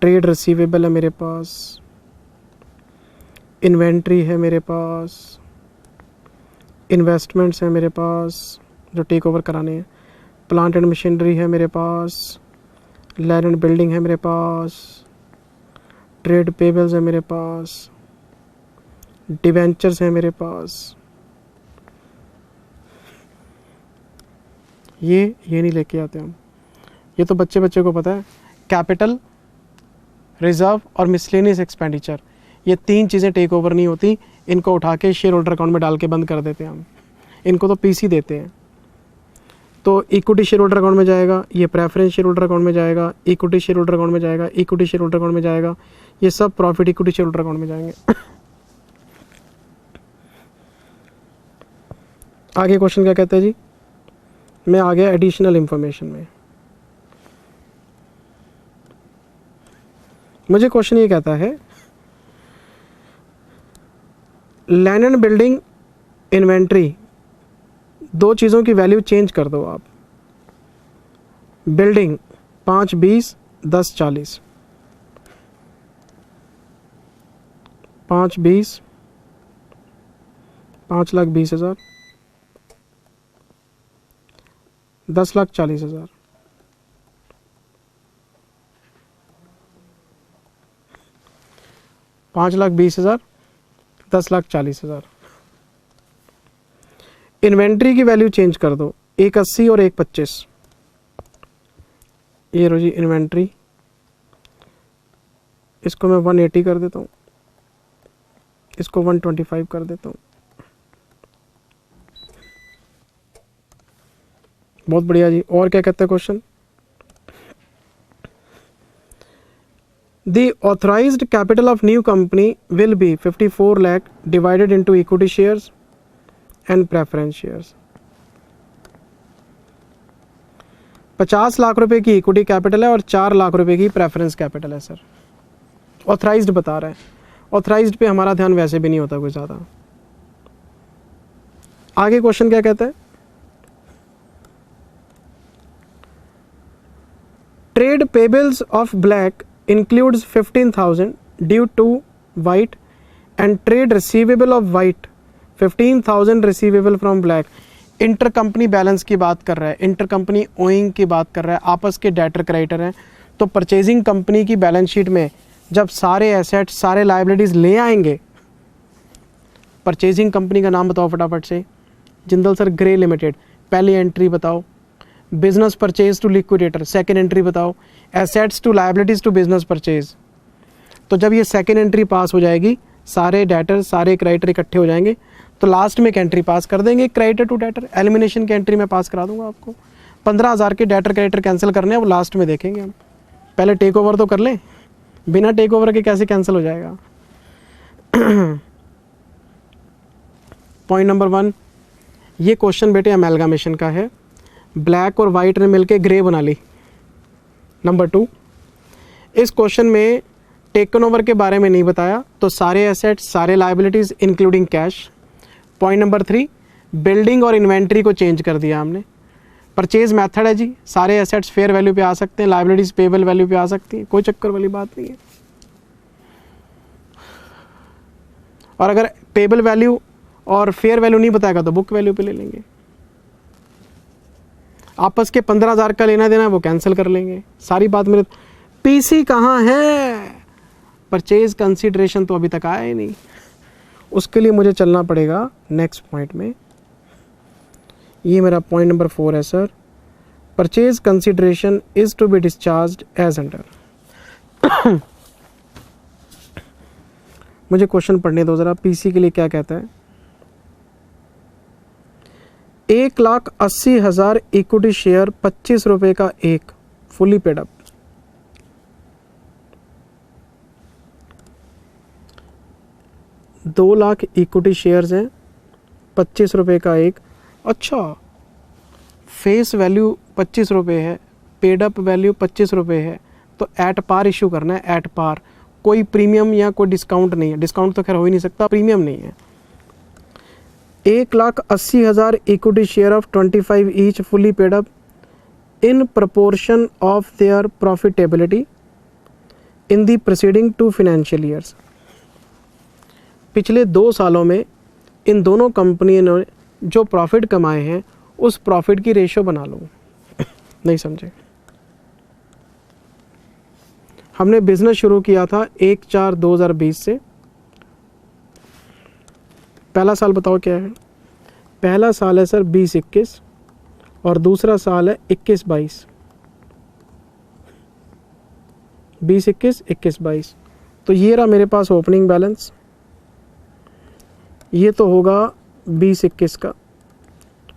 ट्रेड रिसीवेबल है मेरे पास, इन्वेंट्री है मेरे पास, इन्वेस्टमेंट्स हैं मेरे पास जो टेक ओवर कराने हैं, प्लांट एंड मशीनरी है मेरे पास, लैंड एंड बिल्डिंग है मेरे पास, ट्रेड पेबल्स है मेरे पास, डिवेंचर्स है मेरे पास। ये नहीं लेके आते हम, ये तो बच्चे को पता है। कैपिटल, रिजर्व और मिसलेनियस एक्सपेंडिचर, ये 3 चीज़ें टेक ओवर नहीं होती। इनको उठा के शेयर होल्डर अकाउंट में डाल के बंद कर देते हैं हम, इनको तो पीसी देते हैं। तो इक्विटी शेयर होल्डर अकाउंट में जाएगा, ये प्रेफरेंस शेयर होल्डर अकाउंट में जाएगा, इक्विटी शेयर होल्डर अकाउंट में जाएगा, इक्विटी शेयर होल्डर अकाउंट में जाएगा, ये सब profit equity share holder account में जाएंगे। आगे क्वेश्चन क्या कहते हैं जी, मैं आ गया एडिशनल इंफॉर्मेशन में। मुझे क्वेश्चन ये कहता है लैंड एंड बिल्डिंग इन्वेंट्री, 2 चीज़ों की वैल्यू चेंज कर दो आप। बिल्डिंग 5-20, 10-40, 5-20, 5,20,000, 10,40,000। $5,20,000, 10,40,000। इन्वेंट्री की वैल्यू चेंज कर दो, 1,80 और 1,25। ये रो जी इन्वेंट्री, इसको मैं 180 कर देता हूँ, इसको 125 कर देता हूँ। बहुत बढ़िया जी। और क्या कहते हैं question, The authorized capital of new company will be 54 lakh divided into equity shares and preference shares। 50 lakh रुपए की इक्विटी कैपिटल है और 4 लाख रुपए की प्रेफरेंस कैपिटल है सर। ऑथराइज्ड बता रहा है, ऑथराइज्ड पे हमारा ध्यान वैसे भी नहीं होता कोई ज़्यादा। आगे क्वेश्चन क्या कहता है, trade payables of black includes 15,000 due to white and trade receivable of white 15,000 receivable from black। Inter company balance की बात कर रहा है, इंटर कंपनी ओइंग की बात कर रहा है, आपस के डेटर क्रेडिटर हैं। तो परचेजिंग कंपनी की बैलेंस शीट में जब सारे एसेट्स सारे लायबिलिटीज़ ले आएंगे, परचेजिंग कंपनी का नाम बताओ फटाफट से, जिंदल सर ग्रे लिमिटेड, पहली एंट्री बताओ। Business purchase to liquidator, second entry बताओ। Assets to liabilities to business purchase. तो जब ये सेकेंड एंट्री पास हो जाएगी, सारे डेटर सारे क्रेडिटर इकट्ठे हो जाएंगे, तो लास्ट में एक एंट्री पास कर देंगे, क्रेडिटर टू डेटर। एलिमिनेशन की एंट्री में पास करा दूंगा आपको। 15,000 के डेटर क्रेडिटर कैंसिल करने हैं, वो लास्ट में देखेंगे हम। पहले टेक ओवर तो कर लें, बिना टेक ओवर के कैसे कैंसिल हो जाएगा। पॉइंट नंबर 1, ये क्वेश्चन बेटे अमेलगामेशन का है, ब्लैक और वाइट ने मिलके ग्रे बना ली। नंबर 2, इस क्वेश्चन में टेकन ओवर के बारे में नहीं बताया, तो सारे एसेट्स सारे liabilities including cash. Point number 3, building और इन्वेंट्री को चेंज कर दिया हमने। परचेज मेथड है जी, सारे एसेट्स फेयर वैल्यू पे आ सकते हैं, लायबिलिटीज़ पेबल वैल्यू पे आ सकती है, कोई चक्कर वाली बात नहीं है। और अगर पेबल वैल्यू और फेयर वैल्यू नहीं बताएगा तो बुक वैल्यू पे ले लेंगे। आपस के 15,000 का लेना देना है वो कैंसिल कर लेंगे। सारी बात मेरे पीसी कहाँ है, परचेज कंसीडरेशन तो अभी तक आया ही नहीं। उसके लिए मुझे चलना पड़ेगा नेक्स्ट पॉइंट में। ये मेरा पॉइंट नंबर 4 है sir, purchase consideration is to be discharged as under. मुझे क्वेश्चन पढ़ने दो जरा, पीसी के लिए क्या कहता है। 1,80,000 इक्विटी शेयर 25 रुपए का एक, फुली पेड अप। दो लाख इक्विटी शेयर्स हैं, 25 रुपए का एक। अच्छा, फेस वैल्यू 25 रुपए है, पेड अप वैल्यू 25 रुपए है, तो एट पार इशू करना है, एट पार। कोई प्रीमियम या कोई डिस्काउंट नहीं है, डिस्काउंट तो खैर हो ही नहीं सकता, प्रीमियम नहीं है। 1,80,000 equity share of 25 each fully paid up in proportion of their profitability in the preceding 2 financial years. पिछले 2 सालों में इन दोनों कंपनियों ने जो प्रॉफिट कमाए हैं उस प्रॉफिट की रेशो बना लो। नहीं समझे? हमने बिजनेस शुरू किया था 1/4/2020 से। पहला साल बताओ क्या है? पहला साल है सर 2021 और दूसरा साल है 21-22। 2021, 21-22। तो ये रहा मेरे पास ओपनिंग बैलेंस। ये तो होगा 2021 का।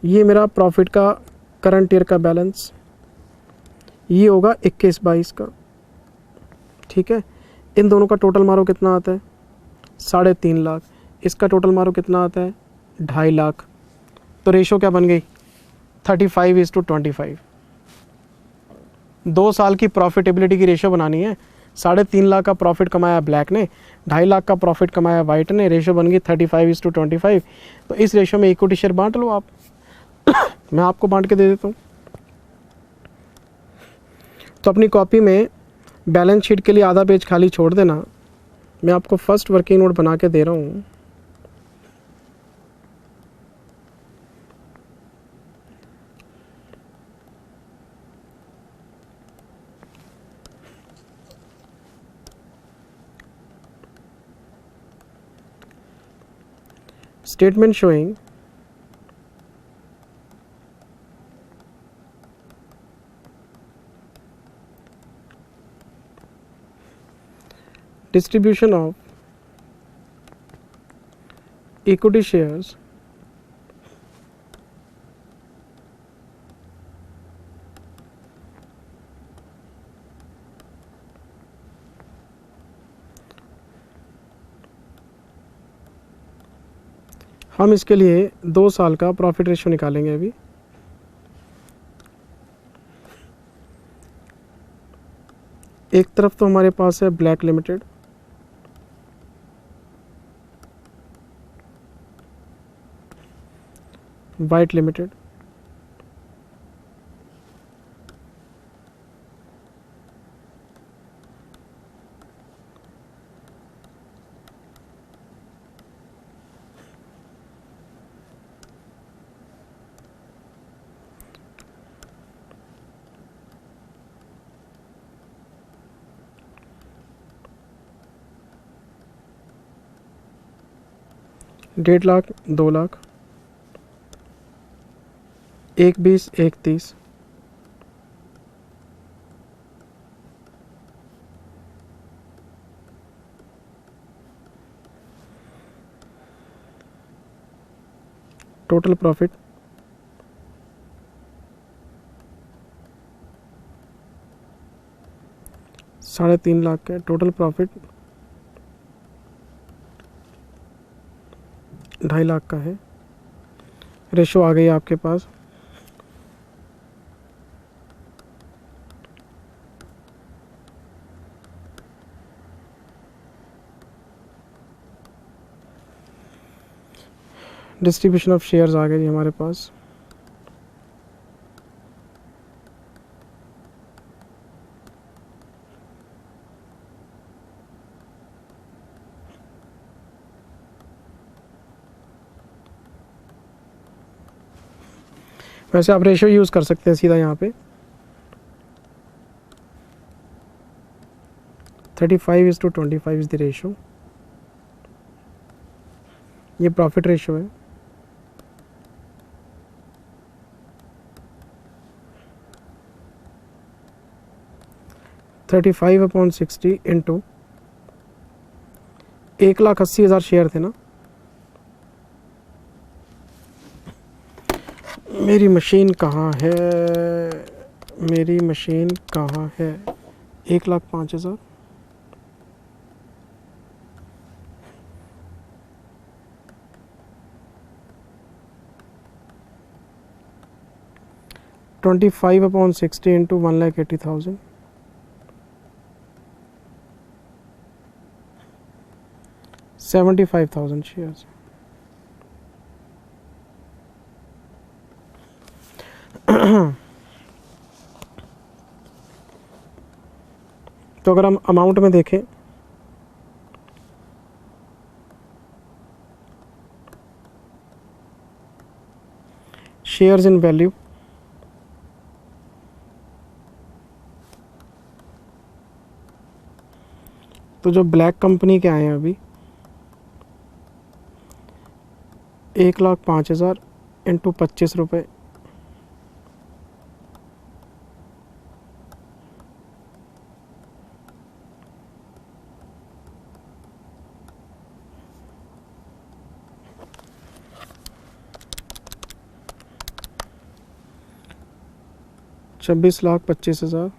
ये मेरा प्रॉफिट का करंट ईयर का बैलेंस। ये होगा 21-22 का। ठीक है, इन दोनों का टोटल मारो कितना आता है? 3.5 लाख। इसका टोटल मारो कितना आता है? 2.5 लाख। तो रेशो क्या बन गई? 35:25। 2 साल की प्रॉफिटेबिलिटी की रेशो बनानी है। 3.5 लाख का प्रॉफिट कमाया ब्लैक ने, 2.5 लाख का प्रॉफिट कमाया वाइट ने, रेशो बन गई 35:25। तो इस रेशो में इक्विटी शेयर बांट लो आप। मैं आपको बांट के दे देता हूँ। तो अपनी कॉपी में बैलेंस शीट के लिए आधा पेज खाली छोड़ देना। मैं आपको फर्स्ट वर्किंग नोट बना के दे रहा हूँ। Statement showing distribution of equity shares हम इसके लिए 2 साल का प्रॉफिट रेशियो निकालेंगे अभी। एक तरफ तो हमारे पास है ब्लैक लिमिटेड, वाइट लिमिटेड, डेढ़ लाख, 2 लाख, 1/20, 1/30, टोटल प्रॉफिट 3.5 लाख का। टोटल प्रॉफिट 2.5 लाख का है। रेशो आ गई आपके पास। डिस्ट्रीब्यूशन ऑफ शेयर्स आ गए जी हमारे पास। वैसे आप रेशियो यूज़ कर सकते हैं सीधा यहाँ पे। 35:25 इज़ द रेशियो। ये प्रॉफिट रेशियो है। $35/60 इंटू 1,80,000 शेयर थे ना। मेरी मशीन कहाँ है? मेरी मशीन कहाँ है? 1,05,000। $25/60 इंटू 1,80,000। 75,000 शेयर्स। तो अगर हम अमाउंट में देखें, शेयर्स इन वैल्यू, तो जो ब्लैक कंपनी के आए हैं अभी 1,05,000 इंटू 25 रुपये, $26,25,000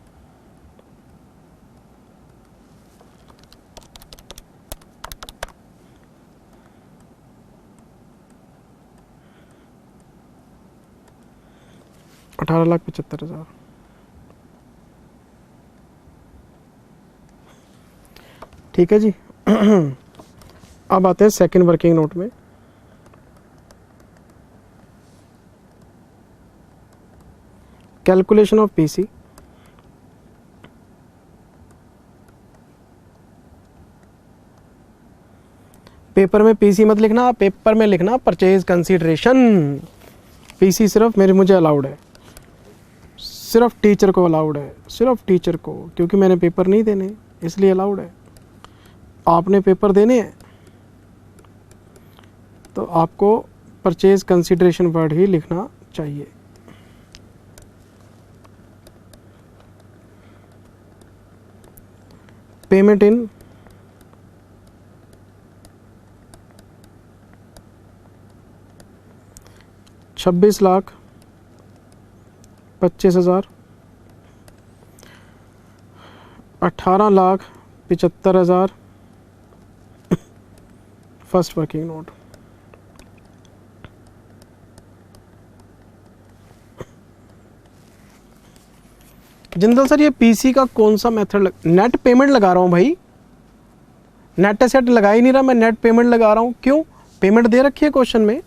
$18,75,000। ठीक है जी। अब आते हैं सेकंड वर्किंग नोट में। कैलकुलेशन ऑफ पीसी, पेपर में पीसी मत लिखना, पेपर में लिखना परचेज कंसीडरेशन। पीसी सिर्फ मुझे अलाउड है, सिर्फ टीचर को अलाउड है, सिर्फ टीचर को, क्योंकि मैंने पेपर नहीं देने इसलिए अलाउड है। आपने पेपर देने हैं तो आपको परचेज कंसीडरेशन वर्ड ही लिखना चाहिए। Payment in $26,25,000, 18,75,000 first working note. Jindal sir ये पीसी का कौन सा मेथड नेट पेमेंट लगा रहा हूँ भाई, नेट एसेट लगा ही नहीं रहा मैं, नेट पेमेंट लगा रहा हूँ। क्यों? पेमेंट दे रखी है क्वेश्चन में।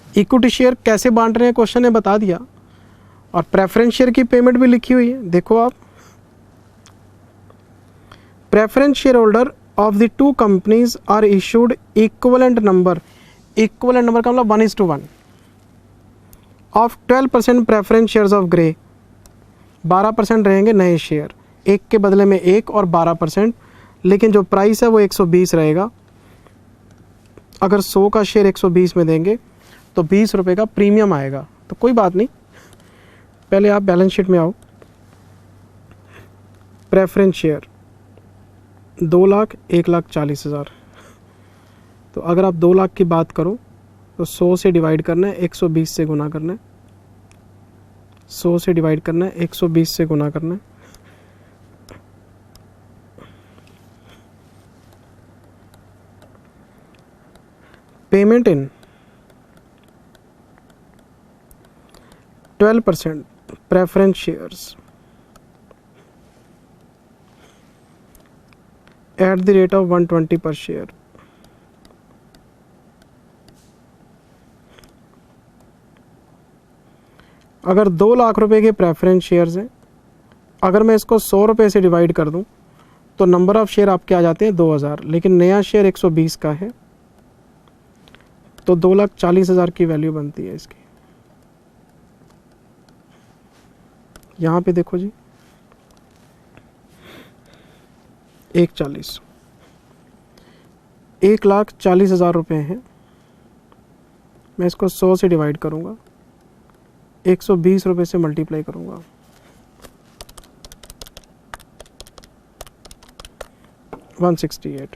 इक्विटी शेयर कैसे बांट रहे हैं क्वेश्चन ने बता दिया, और प्रेफरेंस शेयर की पेमेंट भी लिखी हुई है। देखो आप, preference share holder of the two companies are issued equivalent number, equivalent number का मतलब 1:1 of 12% preference shares of grey, 12% रहेंगे नए शेयर, एक के बदले में एक और 12%, लेकिन जो प्राइस है वो 120 रहेगा। अगर 100 का शेयर 120 में देंगे तो 20 रुपये का प्रीमियम आएगा। तो कोई बात नहीं, पहले आप बैलेंस शीट में आओ। प्रेफरेंस शेयर 2,01,40,000, तो अगर आप 2 लाख की बात करो तो 100 से डिवाइड करना है, 120 से गुना करना है, 100 से डिवाइड करना है, 120 से गुना करना है। Payment in 12% preference shares at the rate of 120 पर शेयर। अगर 2 लाख रुपए के प्रेफरेंस शेयर्स हैं, अगर मैं इसको 100 रुपये से डिवाइड कर दूं तो नंबर ऑफ शेयर आपके आ जाते हैं 2000, लेकिन नया शेयर 120 का है तो 2,40,000 की वैल्यू बनती है इसकी। यहाँ पे देखो जी 1,40, 1,40,000 रुपये हैं। मैं इसको 100 से डिवाइड करूँगा, 120 रुपये से मल्टीप्लाई करूँगा, 168।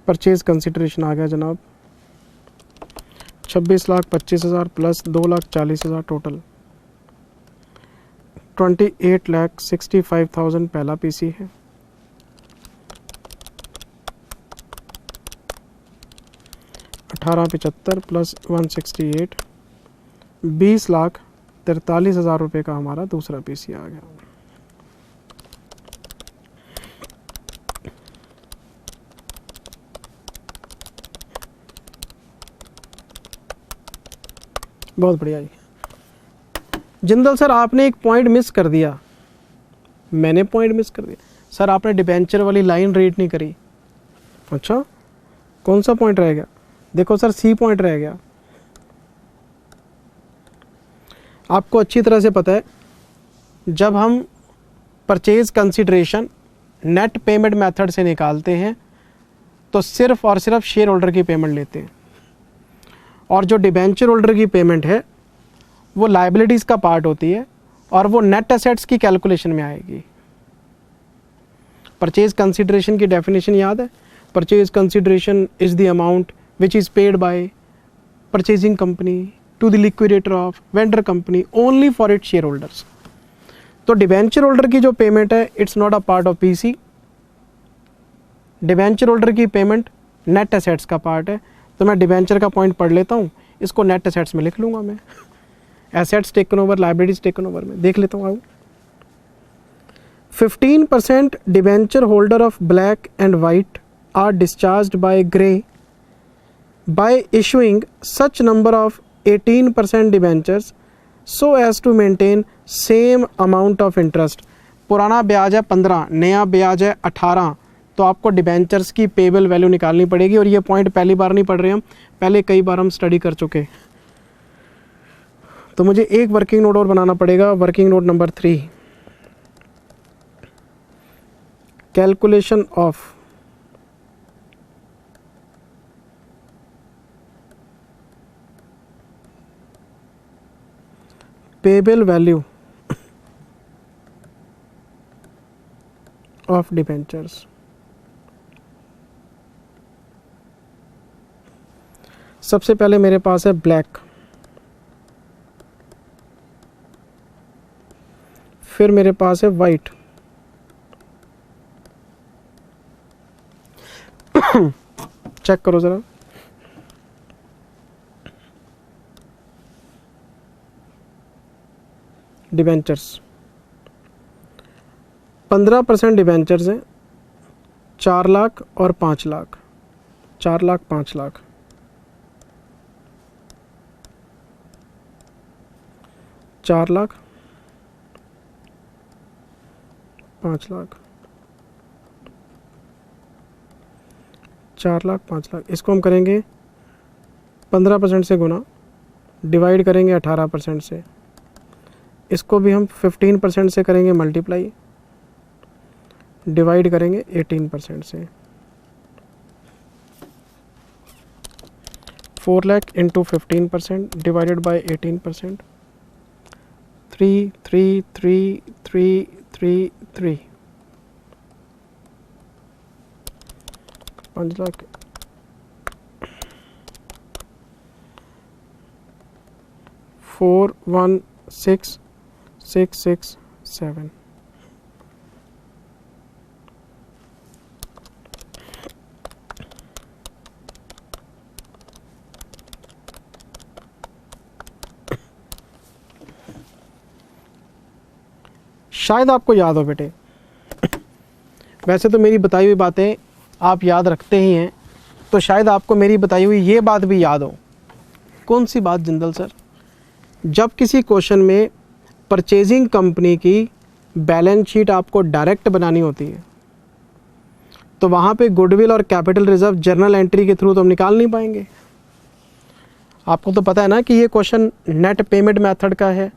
परचेज कंसिडरेशन आ गया जनाब 26,25,000 प्लस 2,40,000 टोटल 28,65,000 पहला पीसी है। $18,75,000 प्लस 168, 20,43,000 रुपये का हमारा दूसरा पीसी आ गया। बहुत बढ़िया जी। जिंदल सर आपने एक पॉइंट मिस कर दिया। मैंने पॉइंट मिस कर दिया सर, आपने डिबेंचर वाली लाइन रीड नहीं करी। अच्छा, कौन सा पॉइंट रह गया? देखो सर, सी पॉइंट रह गया। आपको अच्छी तरह से पता है, जब हम purchase consideration net payment method से निकालते हैं तो सिर्फ और सिर्फ शेयर होल्डर की पेमेंट लेते हैं, और जो डिबेंचर होल्डर की पेमेंट है वो लायबिलिटीज़ का पार्ट होती है और वो नेट एसेट्स की कैलकुलेशन में आएगी। परचेज कंसिडरेशन की डेफिनेशन याद है? Purchase consideration is the amount which is paid by purchasing company to the liquidator of vendor company only for its share holders. तो डिबेंचर होल्डर की जो पेमेंट है it's not a part of PC. Debenture holder की payment net assets का part है। तो मैं debenture का पॉइंट पढ़ लेता हूँ, इसको नेट एसेट्स में लिख लूँगा मैं। Assets taken over, liabilities taken over में देख लेता हूँ। 15% debenture holder of black and white are discharged by grey by issuing such number of 18% debentures so as to maintain same amount of interest. पुराना ब्याज है 15, नया ब्याज है 18, तो आपको डिबेंचर्स की पेबल वैल्यू निकालनी पड़ेगी। और ये पॉइंट पहली बार नहीं पढ़ रहे हम, पहले कई बार हम स्टडी कर चुके। तो मुझे एक वर्किंग नोट और बनाना पड़ेगा, working note number 3, calculation of payable value of debentures. सबसे पहले मेरे पास है ब्लैक, फिर मेरे पास है वाइट, चेक करो जरा, डिबेंचर्स 15% डिबेंचर्स हैं, 4 लाख और 5 लाख, 4 लाख 5 लाख, 4 लाख 5 लाख, 4 लाख 5 लाख। इसको हम करेंगे 15% से गुना, डिवाइड करेंगे 18% से, इसको भी हम 15% से करेंगे मल्टीप्लाई, डिवाइड करेंगे 18% से। 4 lakh into 15% divided by 18%, 3 3 3 3 3 3, 5 lakh 4 1 6 6 6 7। शायद आपको याद हो बेटे, वैसे तो मेरी बताई हुई बातें आप याद रखते ही हैं, तो शायद आपको मेरी बताई हुई ये बात भी याद हो। कौन सी बात जिंदल सर? जब किसी क्वेश्चन में परचेजिंग कंपनी की बैलेंस शीट आपको डायरेक्ट बनानी होती है तो वहाँ पे गुडविल और कैपिटल रिजर्व जर्नल एंट्री के थ्रू तो हम निकाल नहीं पाएंगे। आपको तो पता है ना कि ये क्वेश्चन नेट पेमेंट मेथड का है,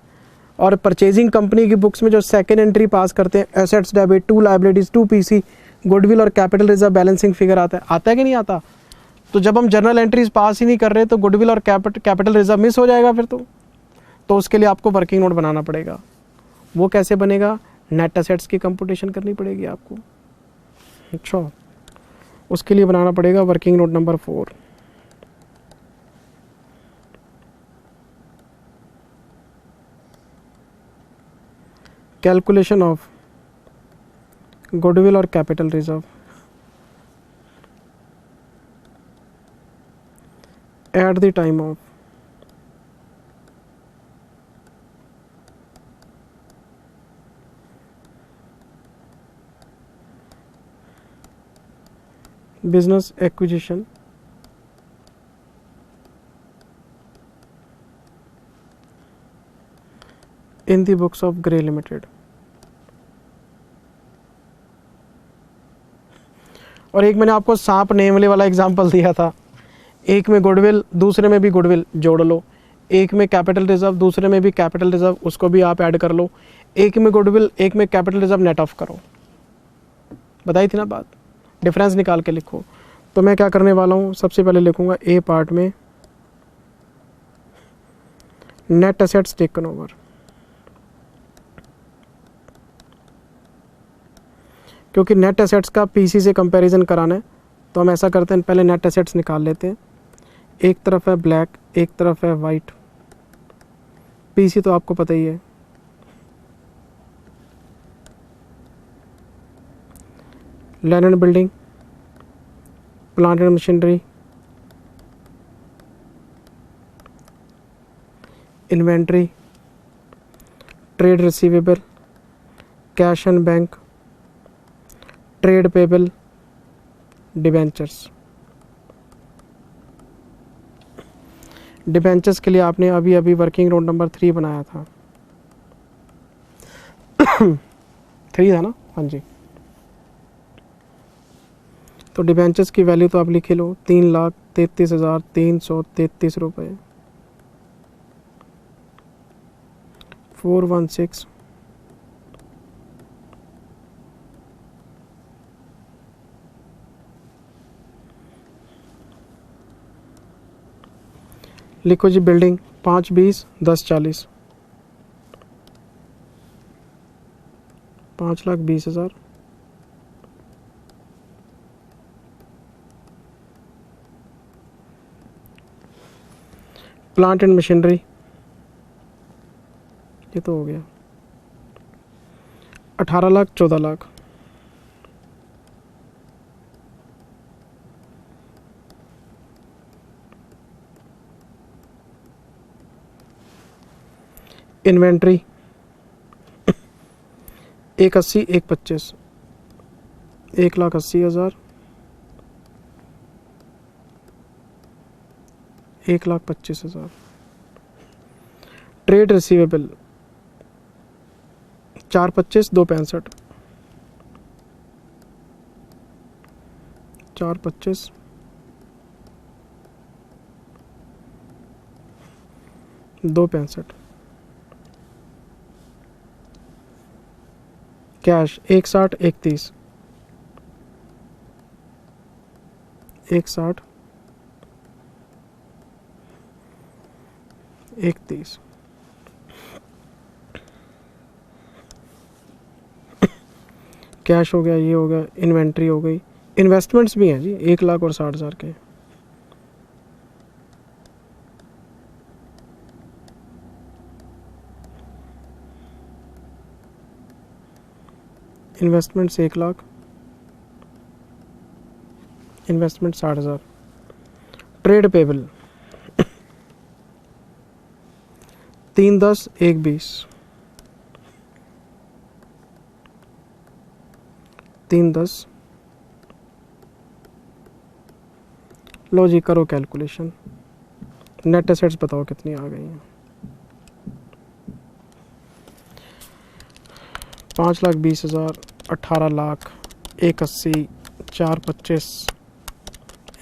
और परचेजिंग कंपनी की बुक्स में जो सेकेंड एंट्री पास करते हैं, assets debit, 2 liabilities, 2 PC, goodwill और कैपिटल रिजर्व बैलेंसिंग फिगर आता है कि नहीं आता? तो जब हम जर्नल एंट्रीज पास ही नहीं कर रहे तो गुडविल और कैपिटल रिजर्व मिस हो जाएगा फिर तो उसके लिए आपको वर्किंग नोट बनाना पड़ेगा। वो कैसे बनेगा? नेट एसेट्स की कंप्यूटेशन करनी पड़ेगी आपको। अच्छा, उसके लिए बनाना पड़ेगा working note number 4। Calculation of goodwill और capital reserve at the time of business acquisition in the books of grey limited. और एक मैंने आपको सांप नेमले वाला एग्जांपल दिया था, एक में गुडविल दूसरे में भी गुडविल जोड़ लो, एक में कैपिटल रिजर्व दूसरे में भी कैपिटल रिजर्व, उसको भी आप ऐड कर लो, एक में गुडविल एक में कैपिटल रिजर्व, नेट ऑफ करो। बताई थी ना बात, डिफरेंस निकाल के लिखो। तो मैं क्या करने वाला हूँ, सबसे पहले लिखूंगा ए पार्ट में नेट एसेट्स टेकन ओवर। क्योंकि नेट एसेट्स का पीसी से कंपैरिजन कराना है तो हम ऐसा करते हैं, पहले नेट एसेट्स निकाल लेते हैं। एक तरफ है ब्लैक एक तरफ है वाइट, पीसी तो आपको पता ही है। Land and building, plant and machinery, inventory, trade receivable, cash and bank, trade payable, debentures. Debentures के लिए आपने अभी अभी वर्किंग नोट नंबर 3 बनाया था 3 था ना, हाँ जी। तो डिबेंचर्स की वैल्यू तो आप लिखे लो 3,33,333 रुपये, 416 लिखो जी। बिल्डिंग 5 20 10 40, 5,20,000। प्लांट एंड मशीनरी, ये तो हो गया 18 lakh 14 lakh. Inventory 180 125, 1,80,000, 1,25,000। Trade receivable 425 265, 425 265। Cash 160 31, 160 31। Cash हो गया, ये हो गया, इन्वेंट्री हो गई। इन्वेस्टमेंट्स भी हैं जी 1,00,000 और 60,000 के। Investments 1,00,000, investment 60,000। Trade payable 310 120, 310। लो जी करो कैलकुलेशन, नेट एसेट्स बताओ कितनी आ गई हैं। 5,20,000, 18 lakh, 180, 425,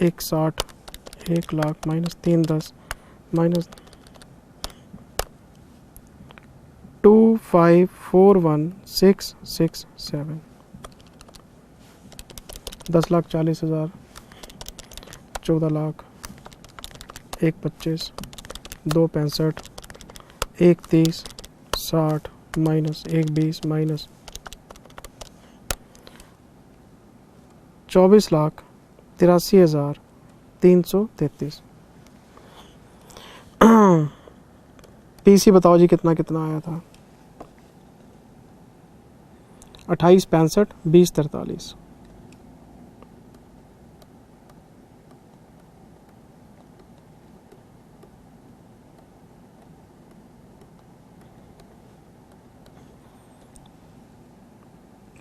160, 1,00,000 minus 310 minus 2541,667, 10,40,000, 14 lakh, 125, 265, 130, 60 minus 120 minus 24,83,333। PC बताओ जी कितना कितना आया था। 28 65 20 43।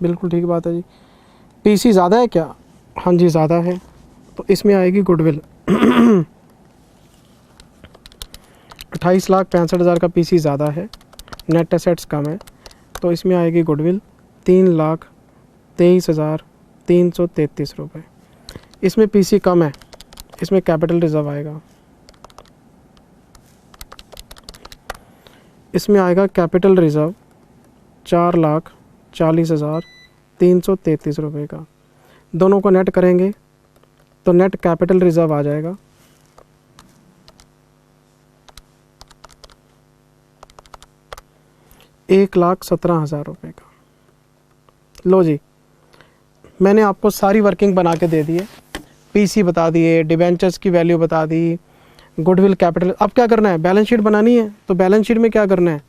बिल्कुल ठीक बात है जी। पीसी ज़्यादा है क्या? हाँ जी ज़्यादा है, तो इसमें आएगी गुडविल 28,65,000 का पीसी ज़्यादा है, नेट एसेट्स कम है, तो इसमें आएगी गुडविल 3,23,333 रुपये। इसमें पीसी कम है, इसमें कैपिटल रिजर्व आएगा, इसमें आएगा कैपिटल रिजर्व 4,40,333 रुपये का। दोनों को नेट करेंगे तो नेट कैपिटल रिजर्व आ जाएगा 1,17,000 रुपये का। लो जी, मैंने आपको सारी वर्किंग बना के दे दी है, पीसी बता दिए, डिबेंचर्स की वैल्यू बता दी, गुडविल कैपिटल। अब क्या करना है, बैलेंस शीट बनानी है। तो बैलेंस शीट में क्या करना है,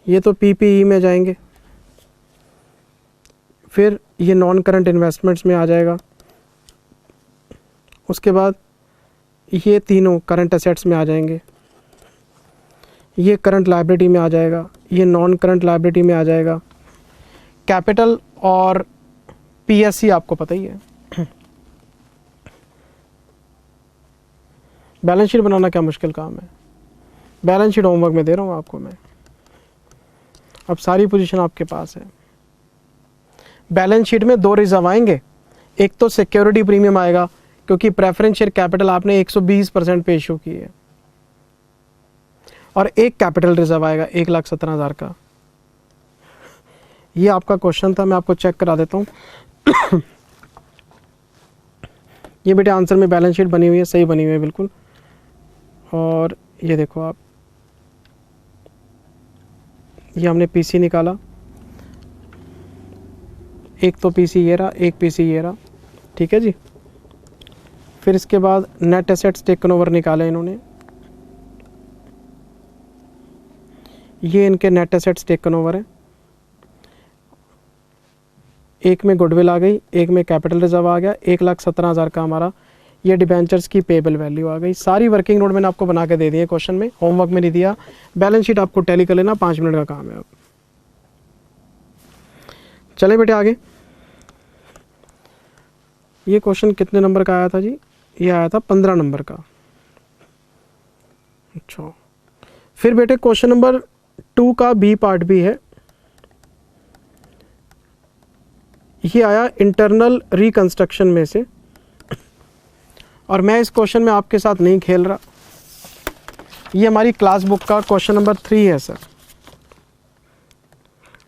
ये तो पीपीई में जाएंगे, फिर ये नॉन करंट इन्वेस्टमेंट्स में आ जाएगा, उसके बाद ये तीनों करंट एसेट्स में आ जाएंगे, ये करंट लायबिलिटी में आ जाएगा, ये नॉन करंट लायबिलिटी में आ जाएगा। कैपिटल और पीएससी आपको पता ही है। बैलेंस शीट बनाना क्या मुश्किल काम है, बैलेंस शीट होमवर्क में दे रहा हूँ आपको मैं। अब सारी पोजीशन आपके पास है। बैलेंस शीट में 2 रिजर्व आएंगे, एक तो सिक्योरिटी प्रीमियम आएगा क्योंकि प्रेफरेंस शेयर कैपिटल आपने 120% पे इशू की है, और एक कैपिटल रिजर्व आएगा 1,17,000 का। ये आपका क्वेश्चन था, मैं आपको चेक करा देता हूँ। ये बेटे आंसर में बैलेंस शीट बनी हुई है, सही बनी हुई है बिल्कुल। और ये देखो आप, ये हमने पीसी निकाला, एक तो पीसी ये रहा, एक पीसी ये रहा, ठीक है जी। फिर इसके बाद नेट एसेट्स टेकन ओवर निकाले इन्होंने, ये इनके नेट एसेट्स टेकन ओवर है। एक में गुडविल आ गई, एक में कैपिटल रिजर्व आ गया, 1,17,000 का हमारा ये डिबेंचर्स की पेबल वैल्यू आ गई। सारी वर्किंग नोट मैंने आपको बना के दे दी है, क्वेश्चन में, होमवर्क में नहीं दिया। बैलेंस शीट आपको टैली कर लेना, 5 मिनट का काम है। अब चले बेटे आगे। ये क्वेश्चन कितने नंबर का आया था जी, ये आया था 15 नंबर का। अच्छा, फिर बेटे क्वेश्चन नंबर 2 का बी पार्ट भी है। ये आया इंटरनल रिकंस्ट्रक्शन में से, और मैं इस क्वेश्चन में आपके साथ नहीं खेल रहा। ये हमारी क्लास बुक का क्वेश्चन नंबर 3 है सर,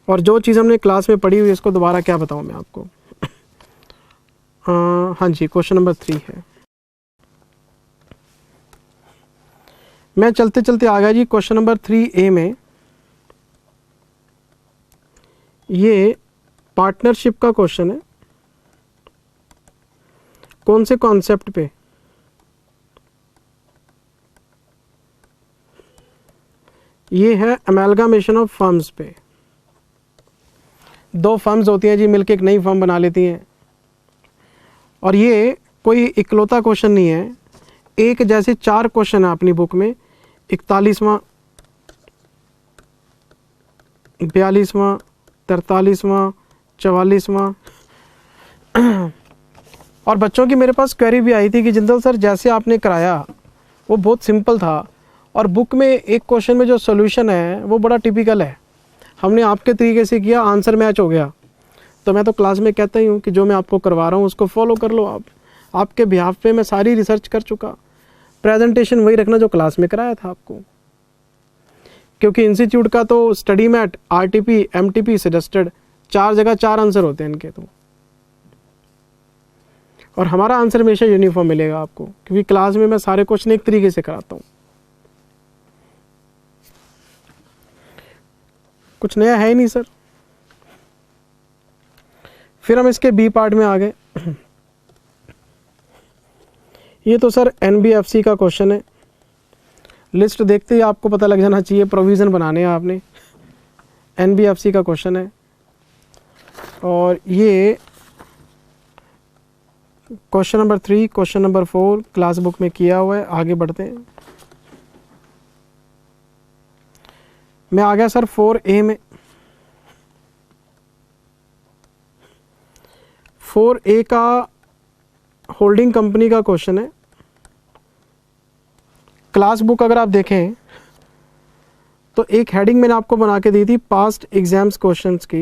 और जो चीज़ हमने क्लास में पढ़ी हुई है इसको दोबारा क्या बताऊं मैं आपको। हाँ जी, क्वेश्चन नंबर 3 है। मैं चलते चलते आ गया जी क्वेश्चन नंबर 3A में। ये पार्टनरशिप का क्वेश्चन है। कौन से कॉन्सेप्ट पे, ये है अमेलगामेशन ऑफ फर्म्स पे। 2 फर्म्स होती हैं जी, मिलके एक नई फर्म बना लेती हैं, और ये कोई इकलौता क्वेश्चन नहीं है, एक जैसे 4 क्वेश्चन है अपनी बुक में, 41वां, 42वां, 43वां, 44वां। और बच्चों की मेरे पास क्वेरी भी आई थी कि जिंदल सर जैसे आपने कराया वो बहुत सिंपल था, और बुक में एक क्वेश्चन में जो सॉल्यूशन है वो बड़ा टिपिकल है, हमने आपके तरीके से किया, आंसर मैच हो गया। तो मैं तो क्लास में कहता ही हूँ कि जो मैं आपको करवा रहा हूँ उसको फॉलो कर लो आप। आपके बिहाफ पे मैं सारी रिसर्च कर चुका, प्रेजेंटेशन वही रखना जो क्लास में कराया था आपको, क्योंकि इंस्टीट्यूट का तो study mat, RTP, MTP suggested 4 जगह 4 आंसर होते हैं इनके तो, और हमारा आंसर हमेशा यूनिफॉर्म मिलेगा आपको, क्योंकि क्लास में मैं सारे क्वेश्चन एक तरीके से कराता हूँ। कुछ नया है ही नहीं सर। फिर हम इसके बी पार्ट में आ गए। ये तो सर एनबीएफसी का क्वेश्चन है, लिस्ट देखते ही आपको पता लग जाना चाहिए, प्रोविज़न बनाने हैं आपने। एनबीएफसी का क्वेश्चन है, और ये question number 3, question number 4 class book में किया हुआ है। आगे बढ़ते हैं। मैं आ गया सर 4A में। 4A का होल्डिंग कंपनी का क्वेश्चन है। क्लास बुक अगर आप देखें तो एक हेडिंग मैंने आपको बना के दी थी पास्ट एग्जाम्स क्वेश्चंस की,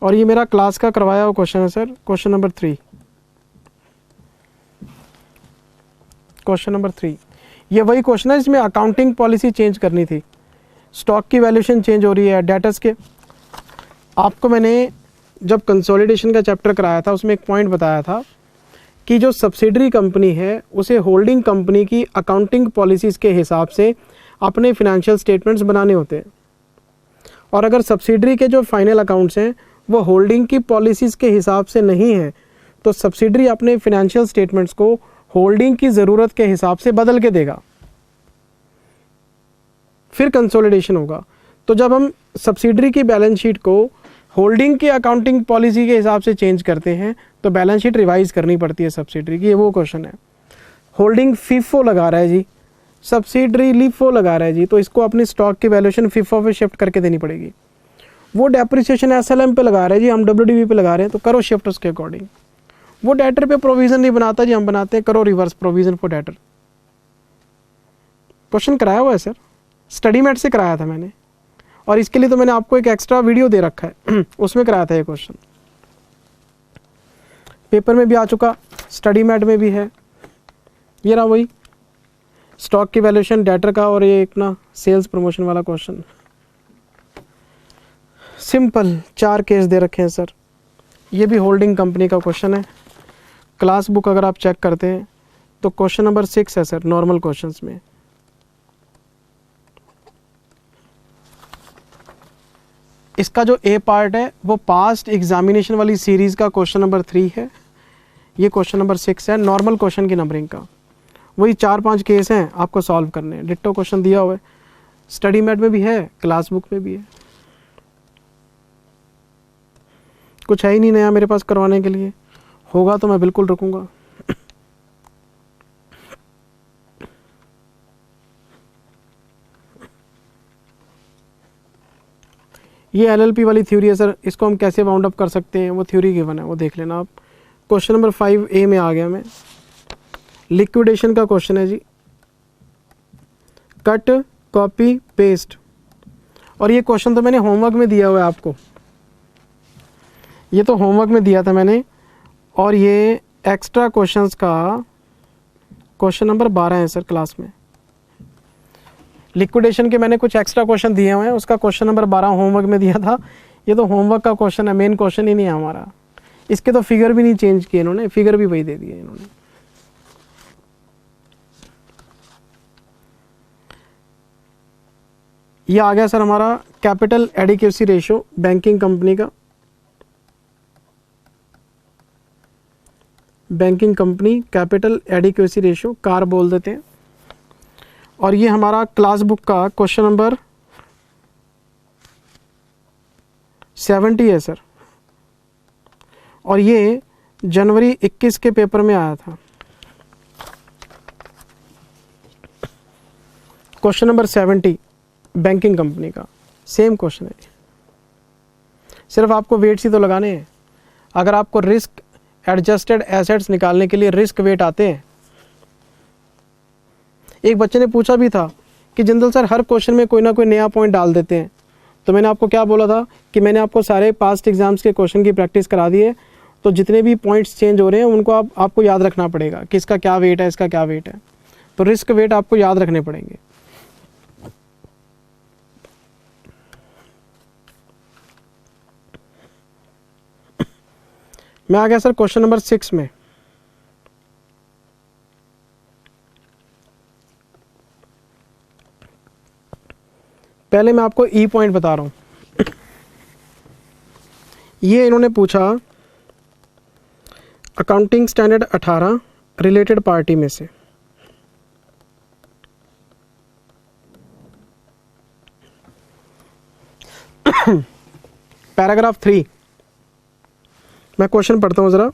और ये मेरा क्लास का करवाया हुआ क्वेश्चन है sir, question number 3। Question number 3 ये वही क्वेश्चन है जिसमें अकाउंटिंग पॉलिसी चेंज करनी थी, स्टॉक की वैल्यूएशन चेंज हो रही है, डेटर्स के। आपको मैंने जब कंसोलिडेशन का चैप्टर कराया था उसमें एक पॉइंट बताया था कि जो सब्सिडरी कंपनी है उसे होल्डिंग कंपनी की अकाउंटिंग पॉलिसीज़ के हिसाब से अपने फिनेंशियल स्टेटमेंट्स बनाने होते हैं, और अगर सब्सिडरी के जो फाइनल अकाउंट्स हैं वो होल्डिंग की पॉलिसीज़ के हिसाब से नहीं है तो सब्सिडरी अपने फिनेंशियल स्टेटमेंट्स को होल्डिंग की ज़रूरत के हिसाब से बदल के देगा, फिर कंसोलिडेशन होगा। तो जब हम सब्सिडरी की बैलेंस शीट को होल्डिंग की अकाउंटिंग पॉलिसी के हिसाब से चेंज करते हैं तो बैलेंस शीट रिवाइज करनी पड़ती है सब्सिडरी की। ये वो क्वेश्चन है, होल्डिंग फीफो लगा रहा है जी, सब्सिडरी लीफो लगा रहा है जी, तो इसको अपनी स्टॉक की वैल्यूएशन फीफो पे शिफ्ट करके देनी पड़ेगी। वो डेप्रिसिएशन एसएलएम पे लगा रहा है जी, हम डब्ल्यूडीवी पे लगा रहे हैं, तो करो शिफ्ट उसके अकॉर्डिंग। वो डेटर पे प्रोविजन नहीं बनाता जी, हम बनाते हैं, करो reverse provision for debtor. Question कराया हुआ है सर, स्टडी मेट से कराया था मैंने, और इसके लिए तो मैंने आपको एक एक्स्ट्रा वीडियो दे रखा है उसमें कराया था ये क्वेश्चन। पेपर में भी आ चुका, स्टडी मेट में भी है, ये रहा वही स्टॉक की वैल्यूएशन डेटर का, और ये अपना सेल्स प्रमोशन वाला क्वेश्चन। सिंपल 4 केस दे रखे हैं सर, ये भी होल्डिंग कंपनी का क्वेश्चन है। क्लास बुक अगर आप चेक करते हैं तो क्वेश्चन नंबर 6 है सर नॉर्मल क्वेश्चंस में। इसका जो ए पार्ट है वो पास्ट एग्जामिनेशन वाली सीरीज का क्वेश्चन नंबर 3 है, ये क्वेश्चन नंबर 6 है नॉर्मल क्वेश्चन की नंबरिंग का। वही 4-5 केस हैं आपको सॉल्व करने हैं, डिट्टो क्वेश्चन दिया हुआ है, स्टडी मेट में भी है, क्लास बुक में भी है। कुछ है ही नहीं नया मेरे पास करवाने के लिए, होगा तो मैं बिल्कुल रुकूंगा। ये एलएलपी वाली थ्योरी है सर, इसको हम कैसे बाउंड अप कर सकते हैं वो थ्योरी गिवन है, वो देख लेना आप। क्वेश्चन नंबर 5A में आ गया मैं, लिक्विडेशन का क्वेश्चन है जी, कट कॉपी पेस्ट, और ये क्वेश्चन तो मैंने होमवर्क में दिया हुआ है आपको, ये तो होमवर्क में दिया था मैंने, और ये एक्स्ट्रा क्वेश्चंस का क्वेश्चन नंबर 12 है सर क्लास में। लिक्विडेशन के मैंने कुछ एक्स्ट्रा क्वेश्चन दिए हुए हैं, उसका क्वेश्चन नंबर 12 होमवर्क में दिया था, ये तो होमवर्क का क्वेश्चन है, मेन क्वेश्चन ही नहीं है हमारा। इसके तो फिगर भी नहीं चेंज किए इन्होंने, फिगर भी वही दे दिए इन्होंने। ये आ गया सर हमारा capital adequacy ratio banking company का, banking company capital adequacy ratio CAR बोल देते हैं, और ये हमारा क्लास बुक का क्वेश्चन नंबर 70 है सर, और ये जनवरी 21 के पेपर में आया था। क्वेश्चन नंबर 70 बैंकिंग कंपनी का सेम क्वेश्चन है, सिर्फ आपको वेट्स ही तो लगाने हैं। अगर आपको रिस्क एडजस्टेड एसेट्स निकालने के लिए रिस्क वेट आते हैं, एक बच्चे ने पूछा भी था कि जिंदल सर हर क्वेश्चन में कोई ना कोई नया पॉइंट डाल देते हैं, तो मैंने आपको क्या बोला था कि मैंने आपको सारे पास्ट एग्जाम्स के क्वेश्चन की प्रैक्टिस करा दी है, तो जितने भी पॉइंट्स चेंज हो रहे हैं उनको आपको याद रखना पड़ेगा कि इसका क्या वेट है, इसका क्या वेट है, तो रिस्क वेट आपको याद रखने पड़ेंगे। मैं आ गया सर क्वेश्चन नंबर 6 में। पहले मैं आपको ई पॉइंट बता रहा हूं। ये इन्होंने पूछा अकाउंटिंग स्टैंडर्ड 18 रिलेटेड पार्टी में से, पैराग्राफ 3, मैं क्वेश्चन पढ़ता हूं जरा।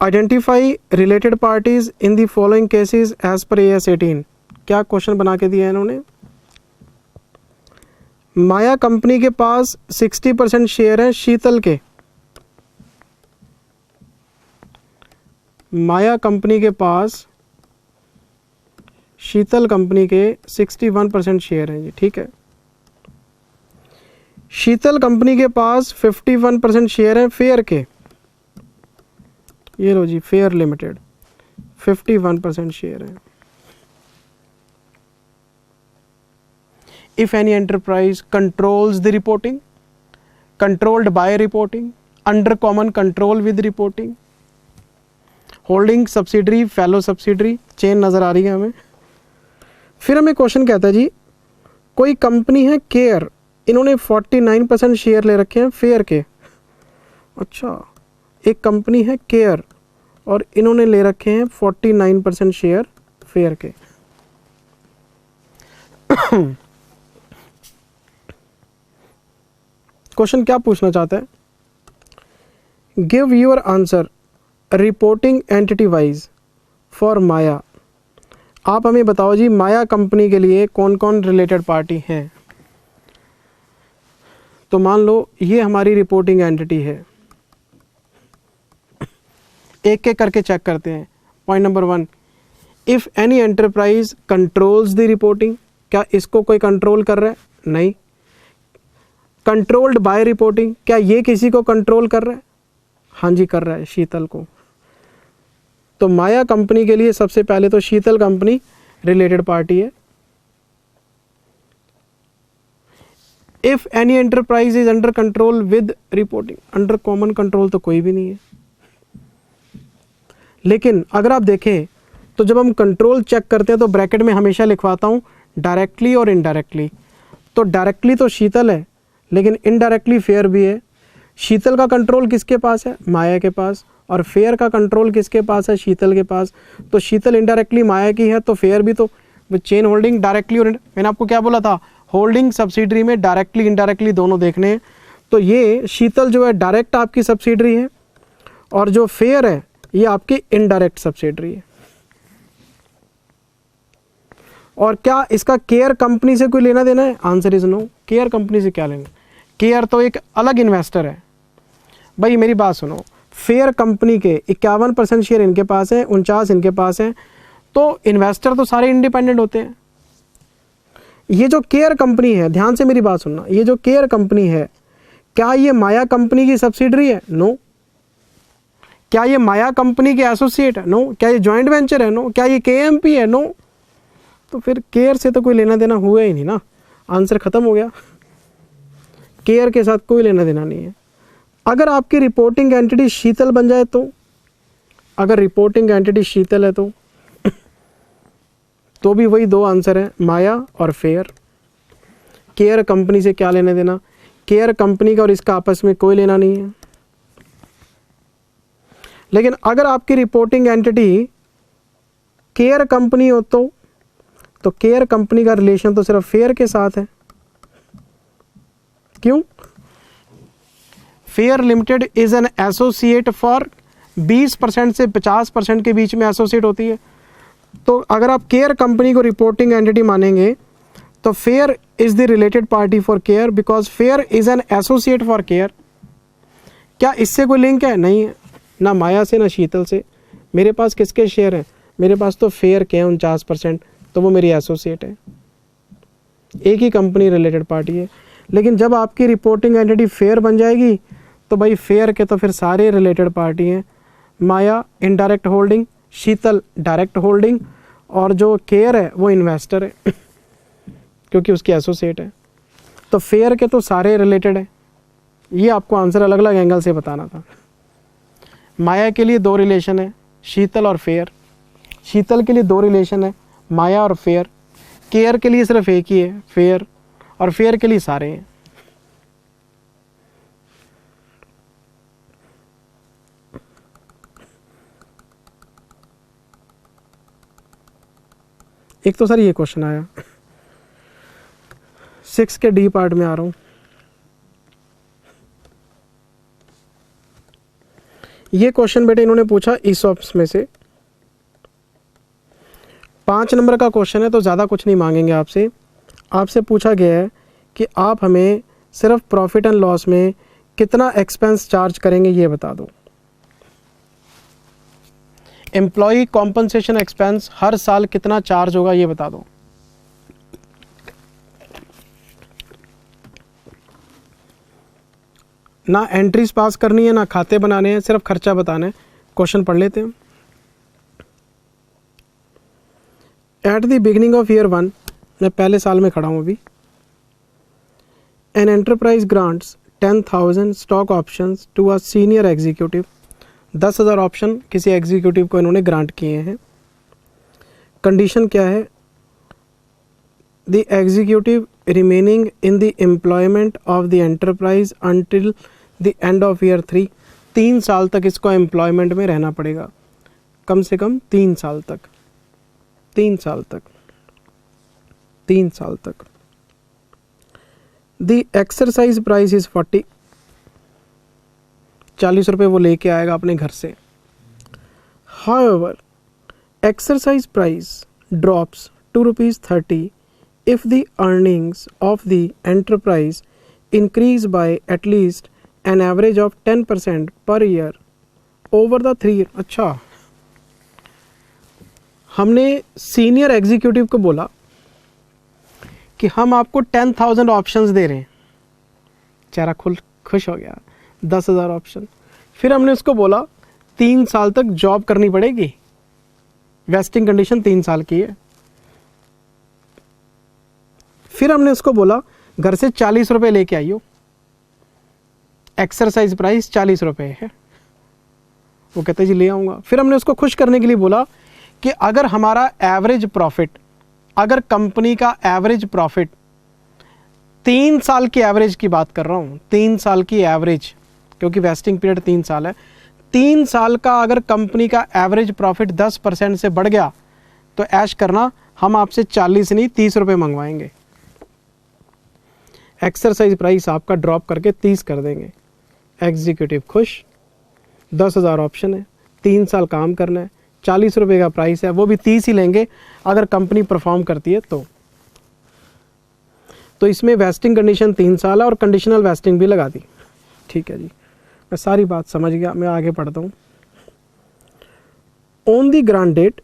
Identify related parties in the following cases as per AS 18। क्या क्वेश्चन बना के दिया है इन्होंने? माया कंपनी के पास 60% शेयर है शीतल के, माया कंपनी के पास शीतल कंपनी के 61% शेयर हैं जी, ठीक है। शीतल कंपनी के पास 51% शेयर हैं फेयर के, ये लो जी, फेयर लिमिटेड 51% शेयर है। If any enterprise controls the reporting, controlled by reporting, under common control with reporting, holding subsidiary, fellow subsidiary, chain नजर आ रही है हमें। फिर हमें क्वेश्चन कहता है जी, कोई कंपनी है केयर, इन्होंने 49% शेयर ले रखे हैं फेयर के। अच्छा, एक कंपनी है केयर और इन्होंने ले रखे हैं 49% शेयर फेयर के। क्वेश्चन क्या पूछना चाहता है, give your answer reporting entity wise for Maya. आप हमें बताओ जी, माया कंपनी के लिए कौन कौन रिलेटेड पार्टी हैं। तो मान लो ये हमारी रिपोर्टिंग एंटिटी है, एक एक करके चेक करते हैं। Point number 1, if any enterprise controls the reporting, क्या इसको कोई कंट्रोल कर रहा है? नहीं। कंट्रोल्ड बाय रिपोर्टिंग, क्या ये किसी को कंट्रोल कर रहा है? हाँ जी, कर रहा है, शीतल को। तो माया कंपनी के लिए सबसे पहले तो शीतल कंपनी रिलेटेड पार्टी है। If any enterprise is under control with reporting, under common control तो कोई भी नहीं है। लेकिन अगर आप देखें तो जब हम कंट्रोल चेक करते हैं तो ब्रैकेट में हमेशा लिखवाता हूं डायरेक्टली और इनडायरेक्टली। तो डायरेक्टली तो शीतल है, लेकिन इनडायरेक्टली फेयर भी है। शीतल का कंट्रोल किसके पास है? माया के पास। और फेयर का कंट्रोल किसके पास है? शीतल के पास। तो शीतल इनडायरेक्टली माया की है, तो फेयर भी तो चेन होल्डिंग डायरेक्टली। और मैंने आपको क्या बोला था, होल्डिंग सब्सिडरी में डायरेक्टली इनडायरेक्टली दोनों देखने हैं। तो ये शीतल जो है डायरेक्ट आपकी सब्सिडरी है, और जो फेयर है ये आपकी इनडायरेक्ट सब्सिडरी है। और क्या इसका केयर कंपनी से कोई लेना देना है? Answer is no. Care company से क्या लेना? केयर तो एक अलग इन्वेस्टर है। भाई मेरी बात सुनो, फेयर कंपनी के 51% शेयर इनके पास है, 49 इनके पास है, तो इन्वेस्टर तो सारे इंडिपेंडेंट होते हैं। ये जो केयर कंपनी है, ध्यान से मेरी बात सुनना, ये जो केयर कंपनी है, क्या ये माया कंपनी की सब्सिडरी है? नो। क्या ये माया कंपनी के एसोसिएट है? नो। क्या ये जॉइंट वेंचर है? नो। क्या ये केएमपी है? नो। तो फिर केयर से तो कोई लेना देना हुआ ही नहीं ना, आंसर खत्म हो गया। केयर के साथ कोई लेना देना नहीं है। अगर आपकी रिपोर्टिंग एंटिटी शीतल बन जाए तो, अगर रिपोर्टिंग एंटिटी शीतल है तो भी वही दो आंसर है, माया और फेयर। केयर कंपनी से क्या लेना देना? केयर कंपनी का और इसका आपस में कोई लेना नहीं है। लेकिन अगर आपकी रिपोर्टिंग एंटिटी केयर कंपनी हो तो केयर कंपनी का रिलेशन तो सिर्फ फेयर के साथ है। क्यों? Fair limited is an associate for 20% से 50% के बीच में एसोसिएट होती है। तो अगर आप केयर कंपनी को रिपोर्टिंग एंटिटी मानेंगे तो fair is the related party for care, because fair is an associate for care. क्या इससे कोई लिंक है? नहीं है, ना माया से ना शीतल से। मेरे पास किसके शेयर हैं? मेरे पास तो फेयर के हैं 49%, तो वो मेरी एसोसिएट है, एक ही कंपनी रिलेटेड पार्टी है। लेकिन जब आपकी रिपोर्टिंग एंटिटी फेयर बन जाएगी तो भाई फेयर के तो फिर सारे रिलेटेड पार्टी हैं। माया इनडायरेक्ट होल्डिंग, शीतल डायरेक्ट होल्डिंग, और जो केयर है वो इन्वेस्टर है क्योंकि उसकी एसोसिएट है। तो फेयर के तो सारे रिलेटेड है। ये आपको आंसर अलग अलग एंगल से बताना था। माया के लिए दो रिलेशन है, शीतल और फेयर। शीतल के लिए दो रिलेशन है, माया और फेयर। केयर के लिए सिर्फ एक ही है, फेयर, और फेयर के लिए सारे हैं। एक तो सर ये क्वेश्चन आया, 6 के डी पार्ट में आ रहा हूं। ये क्वेश्चन बेटे इन्होंने पूछा ईसॉप्स में से। 5 नंबर का क्वेश्चन है तो ज़्यादा कुछ नहीं मांगेंगे आपसे। आपसे पूछा गया है कि आप हमें सिर्फ प्रॉफिट एंड लॉस में कितना एक्सपेंस चार्ज करेंगे, ये बता दो। एम्प्लॉय कॉम्पनसेशन एक्सपेंस हर साल कितना चार्ज होगा ये बता दो। ना एंट्रीज पास करनी है, ना खाते बनाने हैं, सिर्फ खर्चा बताना है। क्वेश्चन पढ़ लेते हैं। At the beginning of year 1, मैं पहले साल में खड़ा हूँ अभी, an enterprise grants 10,000 stock options to a senior executive. 10,000 option किसी एग्जीक्यूटिव को इन्होंने ग्रांट किए हैं। कंडीशन क्या है? The executive remaining in the employment of the enterprise until the end of year 3। 3 साल तक इसको एम्प्लॉयमेंट में रहना पड़ेगा, कम से कम 3 साल तक। 3 साल तक, 3 साल तक। द एक्सरसाइज प्राइस इज 40 रुपये वो लेके आएगा अपने घर से। However exercise price drops to ₹30 if the earnings of the enterprise increase by at least an average of 10% per year over the 3 year। अच्छा, हमने सीनियर एग्जीक्यूटिव को बोला कि हम आपको 10,000 ऑप्शंस दे रहे हैं, चेहरा खुश हो गया, 10,000 ऑप्शन। फिर हमने उसको बोला 3 साल तक जॉब करनी पड़ेगी, वेस्टिंग कंडीशन 3 साल की है। फिर हमने उसको बोला घर से 40 रुपये लेके आइयो, एक्सरसाइज प्राइस 40 रुपये है। वो कहते जी ले आऊँगा। फिर हमने उसको खुश करने के लिए बोला कि अगर हमारा एवरेज प्रॉफिट, अगर कंपनी का एवरेज प्रॉफिट 3 साल की एवरेज की बात कर रहा हूँ, 3 साल की एवरेज, क्योंकि वेस्टिंग पीरियड 3 साल है, 3 साल का अगर कंपनी का एवरेज प्रॉफिट 10% से बढ़ गया तो ऐश करना, हम आपसे 40 नहीं 30 रुपये मंगवाएंगे। एक्सरसाइज प्राइस आपका ड्रॉप करके 30 कर देंगे। एग्जीक्यूटिव खुश, 10,000 ऑप्शन है, 3 साल काम करना है, 40 रुपये का प्राइस है, वो भी 30 ही लेंगे अगर कंपनी परफॉर्म करती है तो इसमें वेस्टिंग कंडीशन 3 साल है और कंडीशनल वेस्टिंग भी लगा दी। ठीक है जी, मैं सारी बात समझ गया, मैं आगे पढ़ता हूँ। On the grant date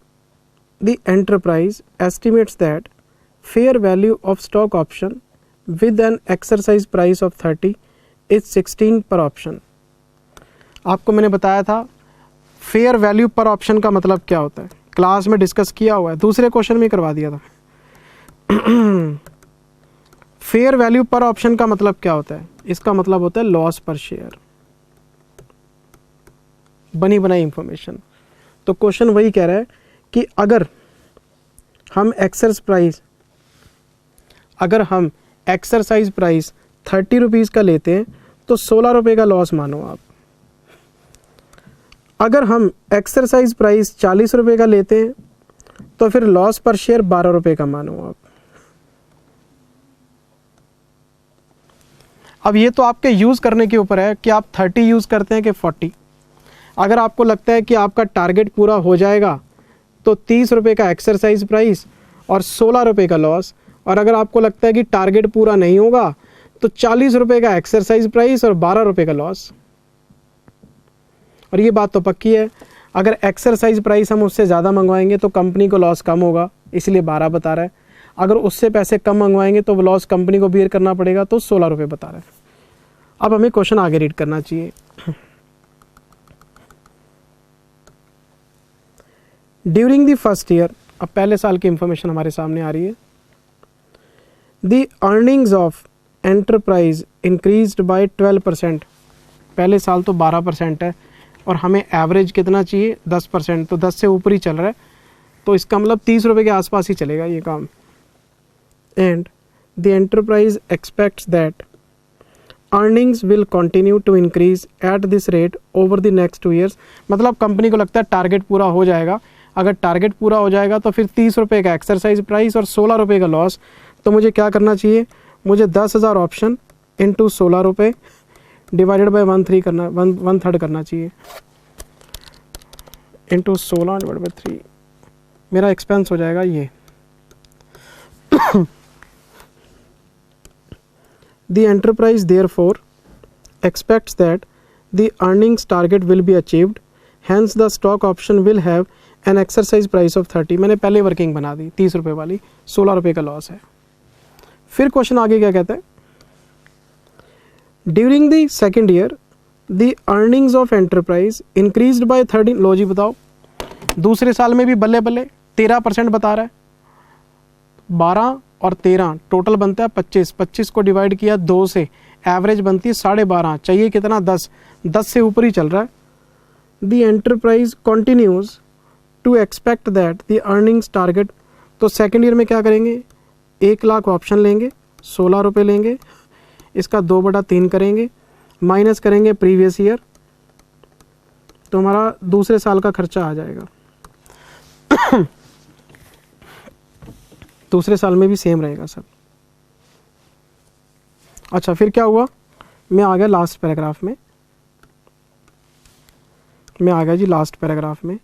the enterprise estimates that fair value of stock option with an exercise price of 30 is 16 पर ऑप्शन। आपको मैंने बताया था फेयर वैल्यू पर ऑप्शन का मतलब क्या होता है, क्लास में डिस्कस किया हुआ है, दूसरे क्वेश्चन में करवा दिया था। फेयर वैल्यू पर ऑप्शन का मतलब क्या होता है? इसका मतलब होता है लॉस पर शेयर, बनी बनाई इंफॉर्मेशन। तो क्वेश्चन वही कह रहा है कि अगर हम एक्सरसाइज प्राइस 30 रुपीज़ का लेते हैं तो 16 रुपये का लॉस मानो आप। अगर हम एक्सरसाइज प्राइस 40 रुपये का लेते हैं तो फिर लॉस पर शेयर 12 रुपये का मानो आप। अब ये तो आपके यूज़ करने के ऊपर है कि आप 30 यूज़ करते हैं कि 40। अगर आपको लगता है कि आपका टारगेट पूरा हो जाएगा तो 30 रुपये का एक्सरसाइज प्राइस और 16 रुपये का लॉस, और अगर आपको लगता है कि टारगेट पूरा नहीं होगा तो 40 रुपये का एक्सरसाइज प्राइस और 12 रुपये का लॉस। और ये बात तो पक्की है, अगर एक्सरसाइज प्राइस हम उससे ज़्यादा मंगवाएंगे तो कंपनी को लॉस कम होगा, इसलिए 12 बता रहा है। अगर उससे पैसे कम मंगवाएंगे तो वो लॉस कंपनी को बियर करना पड़ेगा, तो 16 रुपये बता रहा है। अब हमें क्वेश्चन आगे रीड करना चाहिए। ड्यूरिंग द फर्स्ट ईयर, अब पहले साल की इंफॉर्मेशन हमारे सामने आ रही है। The earnings of enterprise increased by 12%। पहले साल तो 12% है और हमें एवरेज कितना चाहिए 10%, तो 10 से ऊपर ही चल रहा है, तो इसका मतलब 30 रुपये के आसपास ही चलेगा ये काम। And the enterprise expects that earnings will continue to increase at this rate over the next 2 years। मतलब कंपनी को लगता है टारगेट पूरा हो जाएगा। अगर टारगेट पूरा हो जाएगा तो फिर 30 रुपये का एक्सरसाइज प्राइस और 16 रुपये का लॉस। तो मुझे क्या करना चाहिए, मुझे 10,000 ऑप्शन इंटू 16 रुपये डिवाइडेड बाई 1/3 करना, 1/3 करना चाहिए, इंटू 16 डिवाइड बाई 3। मेरा एक्सपेंस हो जाएगा ये। The enterprise therefore expects that the earnings target will be achieved hence the stock option will have an exercise price of 30। मैंने पहले वर्किंग बना दी 30 रुपये वाली, 16 रुपये का लॉस है। फिर क्वेश्चन आगे क्या कहता है, during the second year the earnings of enterprise increased by 13। लो जी बताओ, दूसरे साल में भी बल्ले बल्ले 13% बता रहा है। 12 और 13 टोटल बनता है 25। 25 को डिवाइड किया 2 से, एवरेज बनती है 12.5। चाहिए कितना, 10। 10 से ऊपर ही चल रहा है। The enterprise continues to expect that the earnings target. तो सेकेंड ईयर में क्या करेंगे, 1 लाख ऑप्शन लेंगे, 16 रुपये लेंगे, इसका 2/3 करेंगे, माइनस करेंगे प्रीवियस ईयर, तो हमारा दूसरे साल का खर्चा आ जाएगा। दूसरे साल में भी सेम रहेगा सर। अच्छा फिर क्या हुआ, मैं आ गया लास्ट पैराग्राफ में, मैं आ गया जी लास्ट पैराग्राफ में।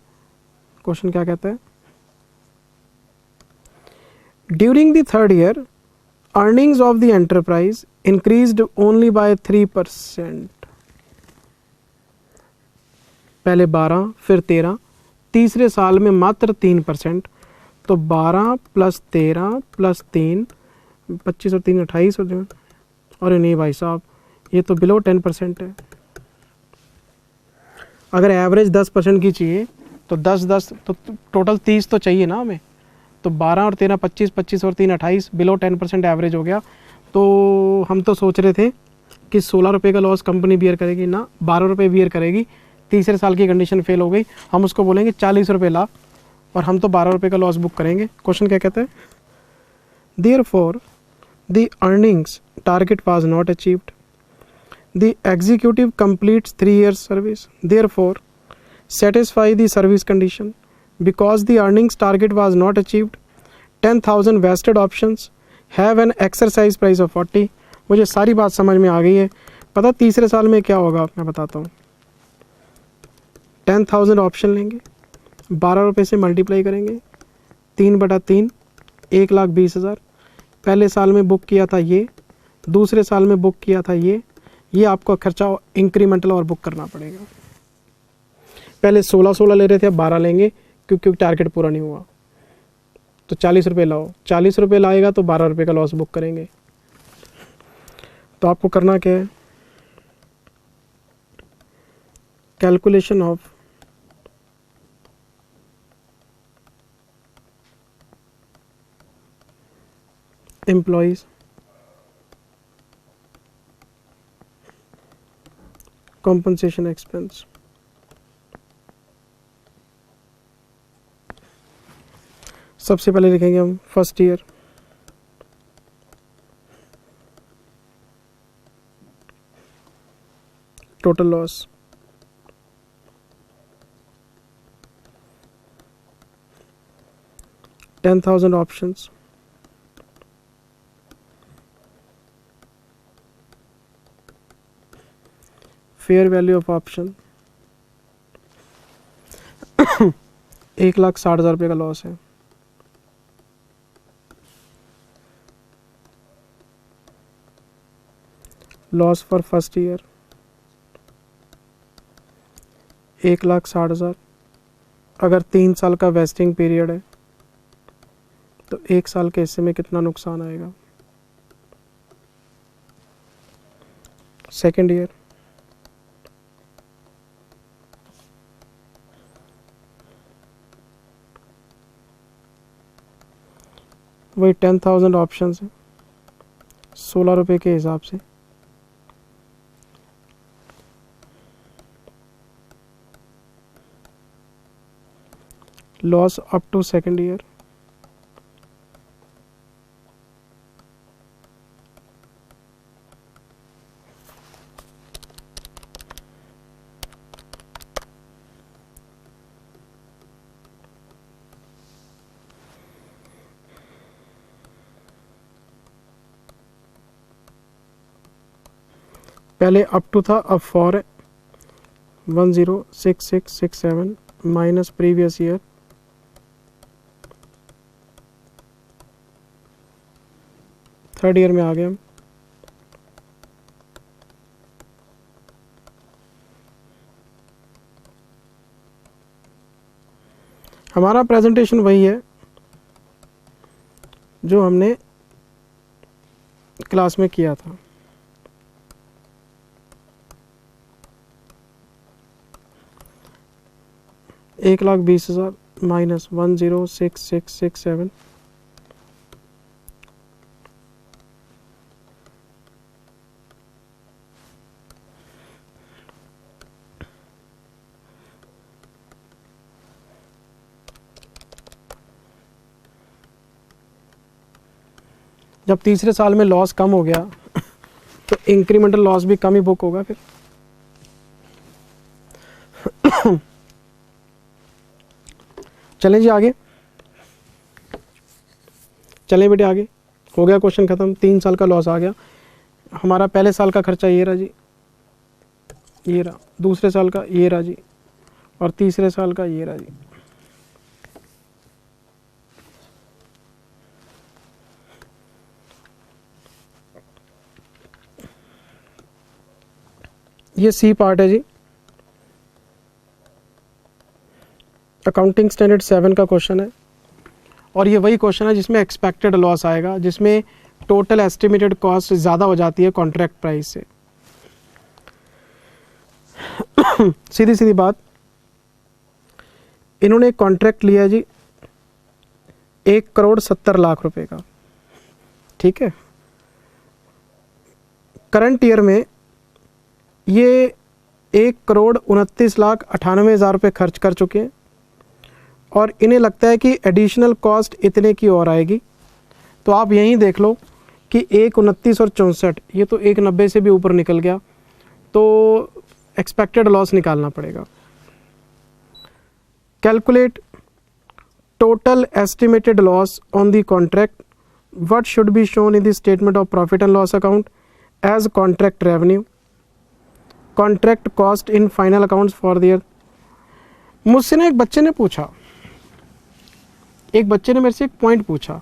क्वेश्चन क्या कहता है, during the third year earnings of the enterprise increased only by 3%। पहले 12 फिर 13, तीसरे साल में मात्र 3%। तो 12 + 13 + 3, 25 और 3 28 हो जाए। अरे नहीं भाई साहब, ये तो बिलो 10% है। अगर एवरेज 10% की चाहिए तो 10 तो टोटल 30 तो चाहिए ना हमें। तो 12 और 13 25, 25 और 3 28, बिलो 10% एवरेज हो गया। तो हम तो सोच रहे थे कि 16 रुपये का लॉस कंपनी बियर करेगी, ना 12 रुपये बियर करेगी। तीसरे साल की कंडीशन फेल हो गई, हम उसको बोलेंगे 40 रुपये ला, और हम तो 12 रुपये का लॉस बुक करेंगे। क्वेश्चन क्या कहता है, therefore the earnings target was not achieved, the executive completes 3 years service, therefore satisfy the service condition because the earnings target was not achieved, 10,000 vested options have an exercise price of 40। मुझे सारी बात समझ में आ गई है। पता तीसरे साल में क्या होगा, मैं बताता हूँ। 10,000 ऑप्शन लेंगे, 12 रुपये से मल्टीप्लाई करेंगे, 3/3, 1,20,000। पहले साल में बुक किया था ये, दूसरे साल में बुक किया था ये आपको खर्चा इंक्रीमेंटल और बुक करना पड़ेगा। पहले 16 ले रहे थे, अब 12 लेंगे क्योंकि टारगेट पूरा नहीं हुआ। तो 40 रुपये लाओ, 40 रुपये लाएगा तो 12 रुपये का लॉस बुक करेंगे। तो आपको करना क्या है, calculation of employees compensation expense. सबसे पहले लिखेंगे हम first year, total loss, $10,000 options, fair value of option 1,60,000 रुपये का लॉस है। Loss for first year 1,60,000। अगर 3 साल का वेस्टिंग पीरियड है तो 1 साल के हिस्से में कितना नुकसान आएगा। सेकेंड ईयर वही 10,000 ऑप्शन है, 16 रुपये के हिसाब से। Loss up to second year पहले अप टू था, अब for 106667 minus previous year third year में आ गए हम। हमारा प्रेजेंटेशन वही है जो हमने क्लास में किया था। $1,20,000 माइनस 106667 जब तीसरे साल में लॉस कम हो गया तो इंक्रीमेंटल लॉस भी कम ही बुक होगा फिर। चलें जी आगे, चलें बेटे आगे। हो गया क्वेश्चन ख़त्म, 3 साल का लॉस आ गया। हमारा पहले साल का खर्चा ये रहा जी, ये रहा, दूसरे साल का ये रहा जी, और तीसरे साल का ये रहा जी। ये सी पार्ट है जी, अकाउंटिंग स्टैंडर्ड 7 का क्वेश्चन है, और ये वही क्वेश्चन है जिसमें एक्सपेक्टेड लॉस आएगा, जिसमें टोटल एस्टिमेटेड कॉस्ट ज़्यादा हो जाती है कॉन्ट्रैक्ट प्राइस से। सीधी सीधी बात, इन्होंने एक कॉन्ट्रैक्ट लिया जी 1,70,00,000 रुपए का, ठीक है। करंट ईयर में ये 1,29,98,000 रुपये खर्च कर चुके हैं, और इन्हें लगता है कि एडिशनल कॉस्ट इतने की और आएगी। तो आप यहीं देख लो कि 1,29 और 64, ये तो 1,90 से भी ऊपर निकल गया, तो एक्सपेक्टेड लॉस निकालना पड़ेगा। Calculate total estimated loss on the contract, what should be shown in the statement of profit and loss account as contract revenue, contract cost in final accounts for the year. मुझसे ना एक बच्चे ने पूछा, एक बच्चे ने मेरे से एक पॉइंट पूछा।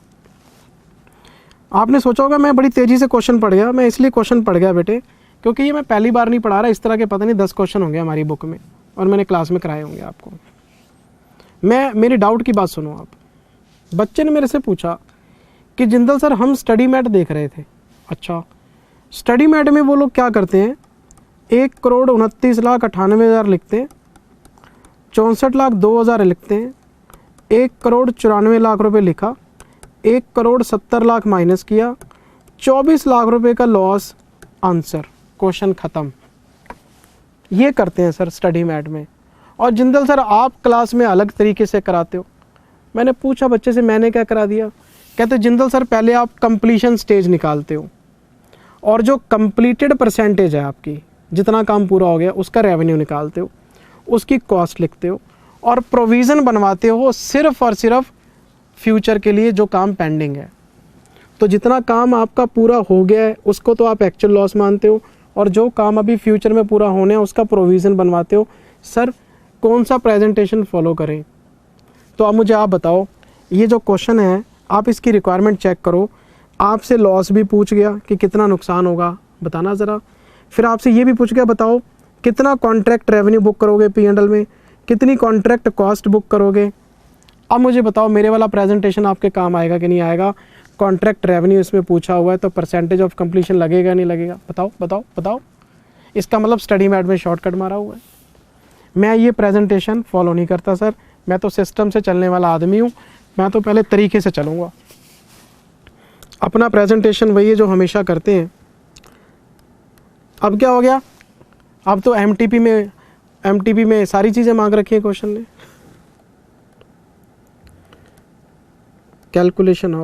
आपने सोचा होगा मैं बड़ी तेज़ी से क्वेश्चन पढ़ गया, मैं इसलिए क्वेश्चन पढ़ गया बेटे क्योंकि ये मैं पहली बार नहीं पढ़ा रहा, इस तरह के पता नहीं 10 क्वेश्चन होंगे हमारी बुक में, और मैंने क्लास में कराए होंगे आपको। मेरी डाउट की बात सुनो आप। बच्चे ने मेरे से पूछा कि जिंदल सर हम स्टडी मैट देख रहे थे। अच्छा, स्टडी मैट में वो लोग क्या करते हैं, 1,29,98,000 लिखते हैं, 64,02,000 लिखते हैं, 1,94,00,000 रुपये लिखा, 1,70,00,000 माइनस किया, 24 लाख रुपए का लॉस, आंसर, क्वेश्चन ख़त्म। ये करते हैं सर स्टडी मैट में। और जिंदल सर आप क्लास में अलग तरीके से कराते हो। मैंने पूछा बच्चे से, मैंने क्या करा दिया? कहते जिंदल सर पहले आप कंप्लीशन स्टेज निकालते हो, और जो कंप्लीटेड परसेंटेज है आपकी, जितना काम पूरा हो गया उसका रेवेन्यू निकालते हो, उसकी कॉस्ट लिखते हो, और प्रोविज़न बनवाते हो सिर्फ और सिर्फ फ्यूचर के लिए जो काम पेंडिंग है। तो जितना काम आपका पूरा हो गया है उसको तो आप एक्चुअल लॉस मानते हो, और जो काम अभी फ्यूचर में पूरा होने है उसका प्रोविज़न बनवाते हो। सर कौन सा प्रेजेंटेशन फॉलो करें? तो अब मुझे आप बताओ, ये जो क्वेश्चन है आप इसकी रिक्वायरमेंट चेक करो। आपसे लॉस भी पूछ गया कि कितना नुकसान होगा, बताना ज़रा। फिर आपसे ये भी पूछ गया, बताओ कितना कॉन्ट्रैक्ट रेवेन्यू बुक करोगे P&L में, कितनी कॉन्ट्रैक्ट कॉस्ट बुक करोगे। अब मुझे बताओ मेरे वाला प्रेजेंटेशन आपके काम आएगा कि नहीं आएगा? कॉन्ट्रैक्ट रेवेन्यू इसमें पूछा हुआ है, तो परसेंटेज ऑफ कंप्लीशन लगेगा नहीं लगेगा? बताओ बताओ बताओ। इसका मतलब स्टडी मैट में शॉर्टकट मारा हुआ है। मैं ये प्रेजेंटेशन फॉलो नहीं करता सर, मैं तो सिस्टम से चलने वाला आदमी हूँ, मैं तो पहले तरीके से चलूँगा। अपना प्रेजेंटेशन वही है जो हमेशा करते हैं। अब क्या हो गया, अब तो एमटीपी में सारी चीज़ें मांग रखी है क्वेश्चन ने। Calculation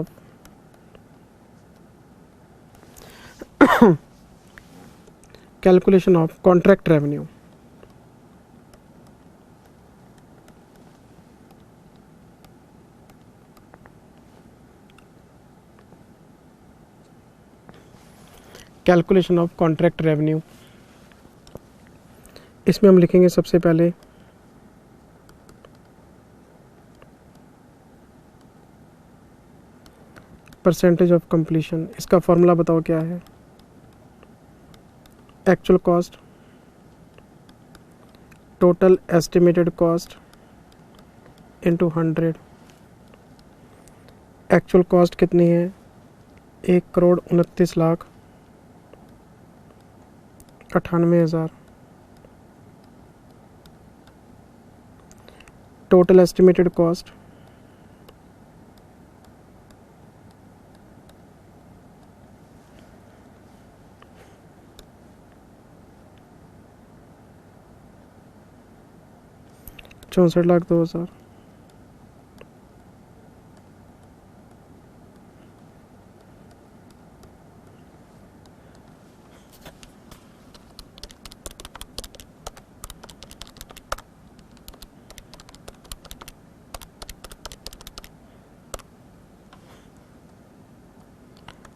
of contract revenue. Calculation of contract revenue, इसमें हम लिखेंगे सबसे पहले परसेंटेज ऑफ कंप्लीशन। इसका फॉर्मूला बताओ क्या है? Actual cost, total estimated cost into 100। Actual cost कितनी है? 1,29,98,000। Total estimated cost 64,02,000।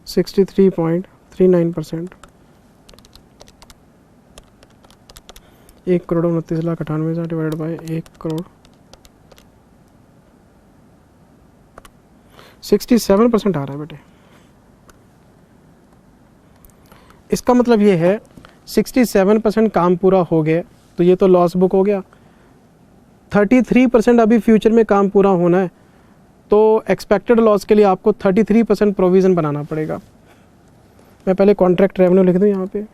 Sixty 3.39%। 1,29,98,000 divide by 1,67% आ रहा है बेटे। इसका मतलब ये है 67% काम पूरा हो गया, तो ये तो लॉस बुक हो गया। 33% अभी फ्यूचर में काम पूरा होना है, तो एक्सपेक्टेड लॉस के लिए आपको 33% प्रोविज़न बनाना पड़ेगा। मैं पहले कॉन्ट्रैक्ट रेवेन्यू लिख दूँ यहाँ पे।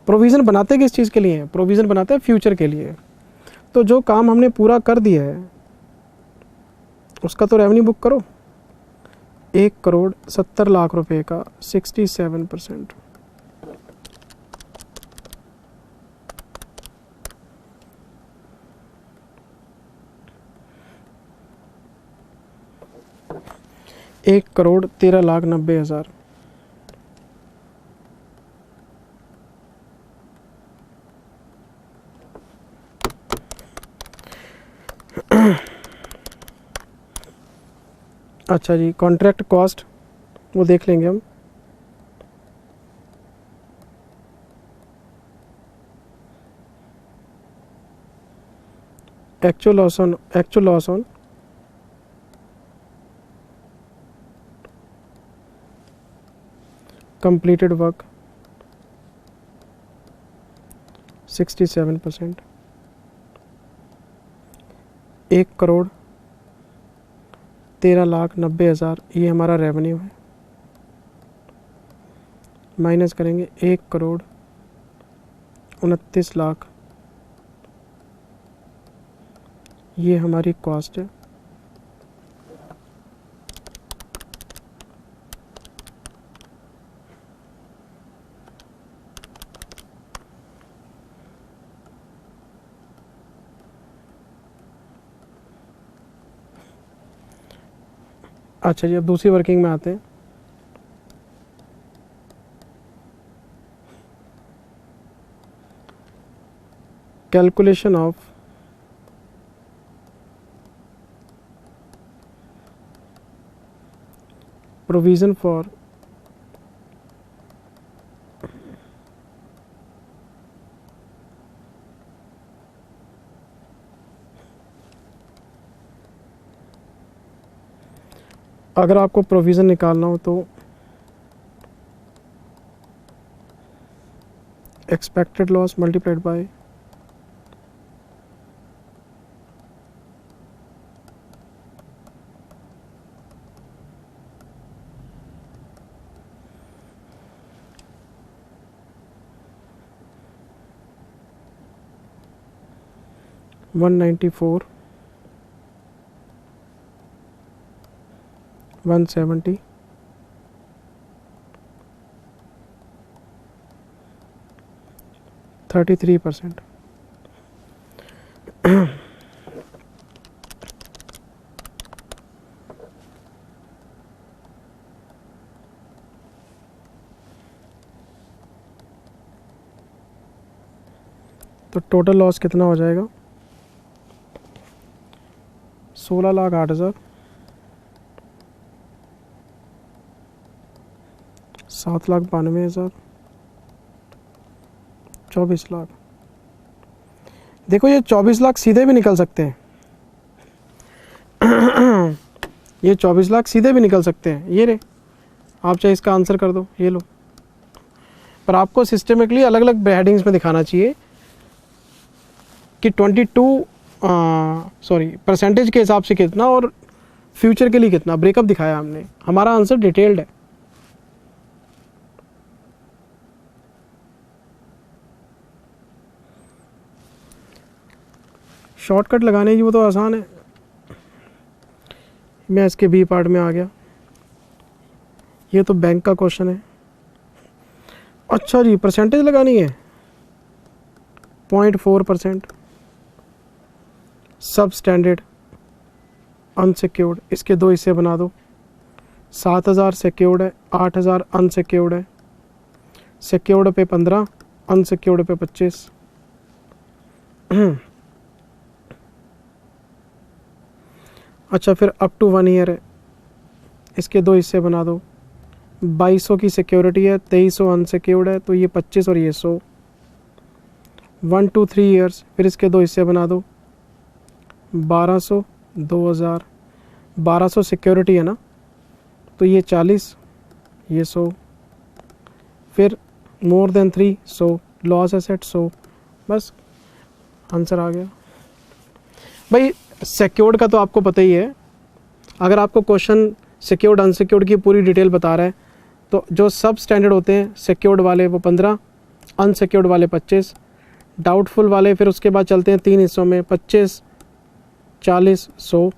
प्रोविज़न बनाते किस चीज़ के लिए हैं? प्रोविज़न बनाते हैं फ्यूचर के लिए। तो जो काम हमने पूरा कर दिया है उसका तो रेवेन्यू बुक करो। 1,70,00,000 रुपए का 67%। एक 1,13,90,000। अच्छा जी, कॉन्ट्रैक्ट कॉस्ट वो देख लेंगे हम। Actual loss on completed work 67%। 1,13,90,000 ये हमारा रेवेन्यू है। माइनस करेंगे 1,29,00,000 ये हमारी कॉस्ट है। अच्छा जी, अब दूसरी वर्किंग में आते हैं। कैलकुलेशन ऑफ प्रोविज़न फॉर अगर आपको प्रोविज़न निकालना हो तो एक्सपेक्टेड लॉस मल्टीप्लाइड बाय $194, $170, %33। तो टोटल लॉस कितना हो जाएगा? 16,08,000, 7,92,000, 24 लाख। देखो ये 24 लाख सीधे भी निकल सकते हैं। ये 24 लाख सीधे भी निकल सकते हैं। ये रे, आप चाहे इसका आंसर कर दो, ये लो। पर आपको सिस्टमिकली अलग अलग हेडिंग्स में दिखाना चाहिए कि 22 परसेंटेज के हिसाब से कितना और फ्यूचर के लिए कितना ब्रेकअप दिखाया हमने। हमारा आंसर डिटेल्ड है। शॉर्टकट लगाने की वो तो आसान है। मैं इसके बी पार्ट में आ गया। ये तो बैंक का क्वेश्चन है। अच्छा जी, परसेंटेज लगानी है 0.4%, सब स्टैंडर्ड अनसिक्योर्ड, इसके दो हिस्से बना दो। 7,000 सिक्योर्ड है, 8,000 अनसिक्योर्ड है। सिक्योर्ड पे 15, अनसिक्योर्ड पे 25। अच्छा, फिर अप टू 1 ईयर है, इसके दो हिस्से बना दो। 2200 की सिक्योरिटी है, 2300 अनसिक्योर्ड है, तो ये 25 और ये 100। 1 to 3 ईयर्स, फिर इसके दो हिस्से बना दो। 1200, 2000। 1200 सिक्योरिटी है ना, तो ये 40, ये 100। फिर मोर देन 3, 100। Loss asset 100। बस आंसर आ गया। भाई सिक्योर्ड का तो आपको पता ही है। अगर आपको क्वेश्चन सिक्योर्ड अनसिक्योर्ड की पूरी डिटेल बता रहा है तो जो सब स्टैंडर्ड होते हैं सिक्योर्ड वाले वो 15, अनसिक्योर्ड वाले 25, डाउटफुल वाले फिर उसके बाद चलते हैं 3 हिस्सों में 25, 40, 100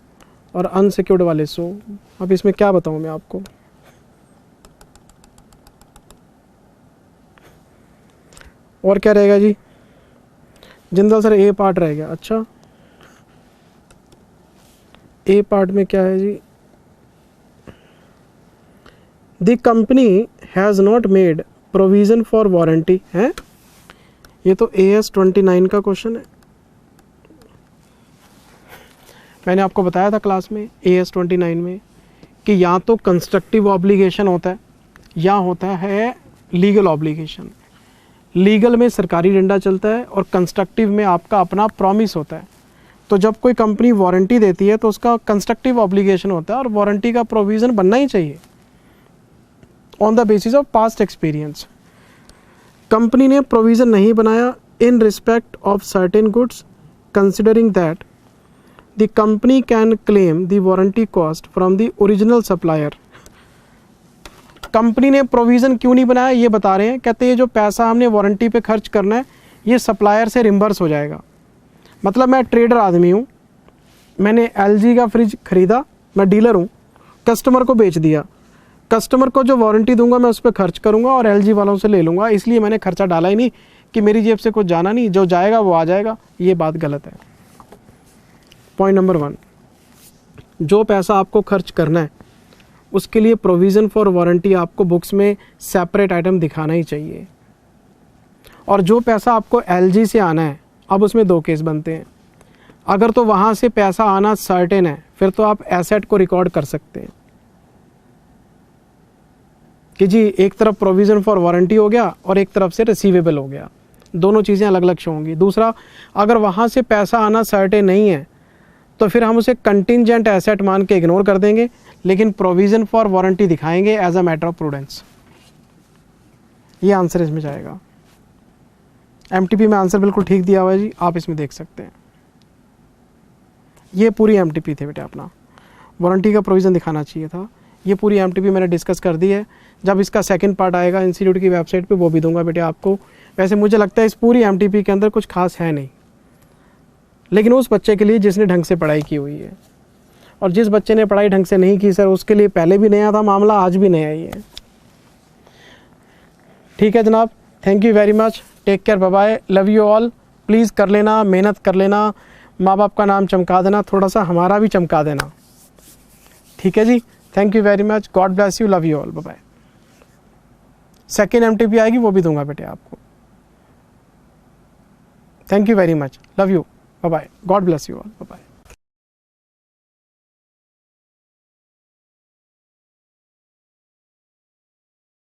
और अनसिक्योर्ड वाले 100। अब इसमें क्या बताऊं मैं आपको। और क्या रहेगा जी? जिंदल सर ए पार्ट रह गया। अच्छा, ए पार्ट में क्या है जी? The company has not made provision for warranty है। ये तो AS 29 का क्वेश्चन है। मैंने आपको बताया था क्लास में AS 29 में कि या तो कंस्ट्रक्टिव ऑब्लिगेशन होता है या होता है लीगल ऑब्लिगेशन। लीगल में सरकारी डंडा चलता है और कंस्ट्रक्टिव में आपका अपना प्रॉमिस होता है। तो जब कोई कंपनी वारंटी देती है तो उसका कंस्ट्रक्टिव ऑब्लिगेशन होता है और वारंटी का प्रोविज़न बनना ही चाहिए on the basis of past experience. Company ने प्रोविज़न नहीं बनाया in respect of certain goods considering that the company can claim the warranty cost from the original supplier. Company ने प्रोविज़न क्यों नहीं बनाया ये बता रहे हैं। कहते हैं जो पैसा हमने वारंटी पे खर्च करना है ये सप्लायर से रिम्बर्स हो जाएगा। मतलब मैं ट्रेडर आदमी हूँ, मैंने LG का फ्रिज ख़रीदा, मैं डीलर हूँ, कस्टमर को बेच दिया। कस्टमर को जो वारंटी दूंगा मैं उस पर खर्च करूंगा और LG वालों से ले लूँगा, इसलिए मैंने खर्चा डाला ही नहीं कि मेरी जेब से कुछ जाना नहीं, जो जाएगा वो आ जाएगा। ये बात गलत है। पॉइंट नंबर 1, जो पैसा आपको खर्च करना है उसके लिए प्रोविज़न फॉर वारंटी आपको बुक्स में सेपरेट आइटम दिखाना ही चाहिए। और जो पैसा आपको LG से आना है, अब उसमें 2 केस बनते हैं। अगर तो वहाँ से पैसा आना सर्टेन है फिर तो आप एसेट को रिकॉर्ड कर सकते हैं कि जी एक तरफ प्रोविज़न फॉर वारंटी हो गया और एक तरफ से रिसीवेबल हो गया, दोनों चीज़ें अलग अलग शो होंगी। दूसरा, अगर वहाँ से पैसा आना सर्टेन नहीं है तो फिर हम उसे कंटिंजेंट एसेट मान के इग्नोर कर देंगे, लेकिन प्रोविज़न फॉर वारंटी दिखाएंगे as a matter of prudence. ये आंसर इसमें जाएगा। MTP में आंसर बिल्कुल ठीक दिया हुआ है जी, आप इसमें देख सकते हैं। ये पूरी MTP थे बेटे अपना, वारंटी का प्रोविज़न दिखाना चाहिए था। ये पूरी MTP मैंने डिस्कस कर दी है। जब इसका सेकंड पार्ट आएगा इंस्टीट्यूट की वेबसाइट पे वो भी दूंगा बेटे आपको। वैसे मुझे लगता है इस पूरी MTP के अंदर कुछ खास है नहीं, लेकिन उस बच्चे के लिए जिसने ढंग से पढ़ाई की हुई है, और जिस बच्चे ने पढ़ाई ढंग से नहीं की सर उसके लिए पहले भी नया था मामला, आज भी नया ही है। ठीक है जनाब, thank you very much, take care, bye bye, love you all. Please कर लेना, मेहनत कर लेना, माँ बाप का नाम चमका देना, थोड़ा सा हमारा भी चमका देना। ठीक है जी, thank you very much, god bless you, love you all, bye bye. Second MTP आएगी वो भी दूंगा बेटे आपको। Thank you very much, love you, bye bye, god bless you all, bye bye.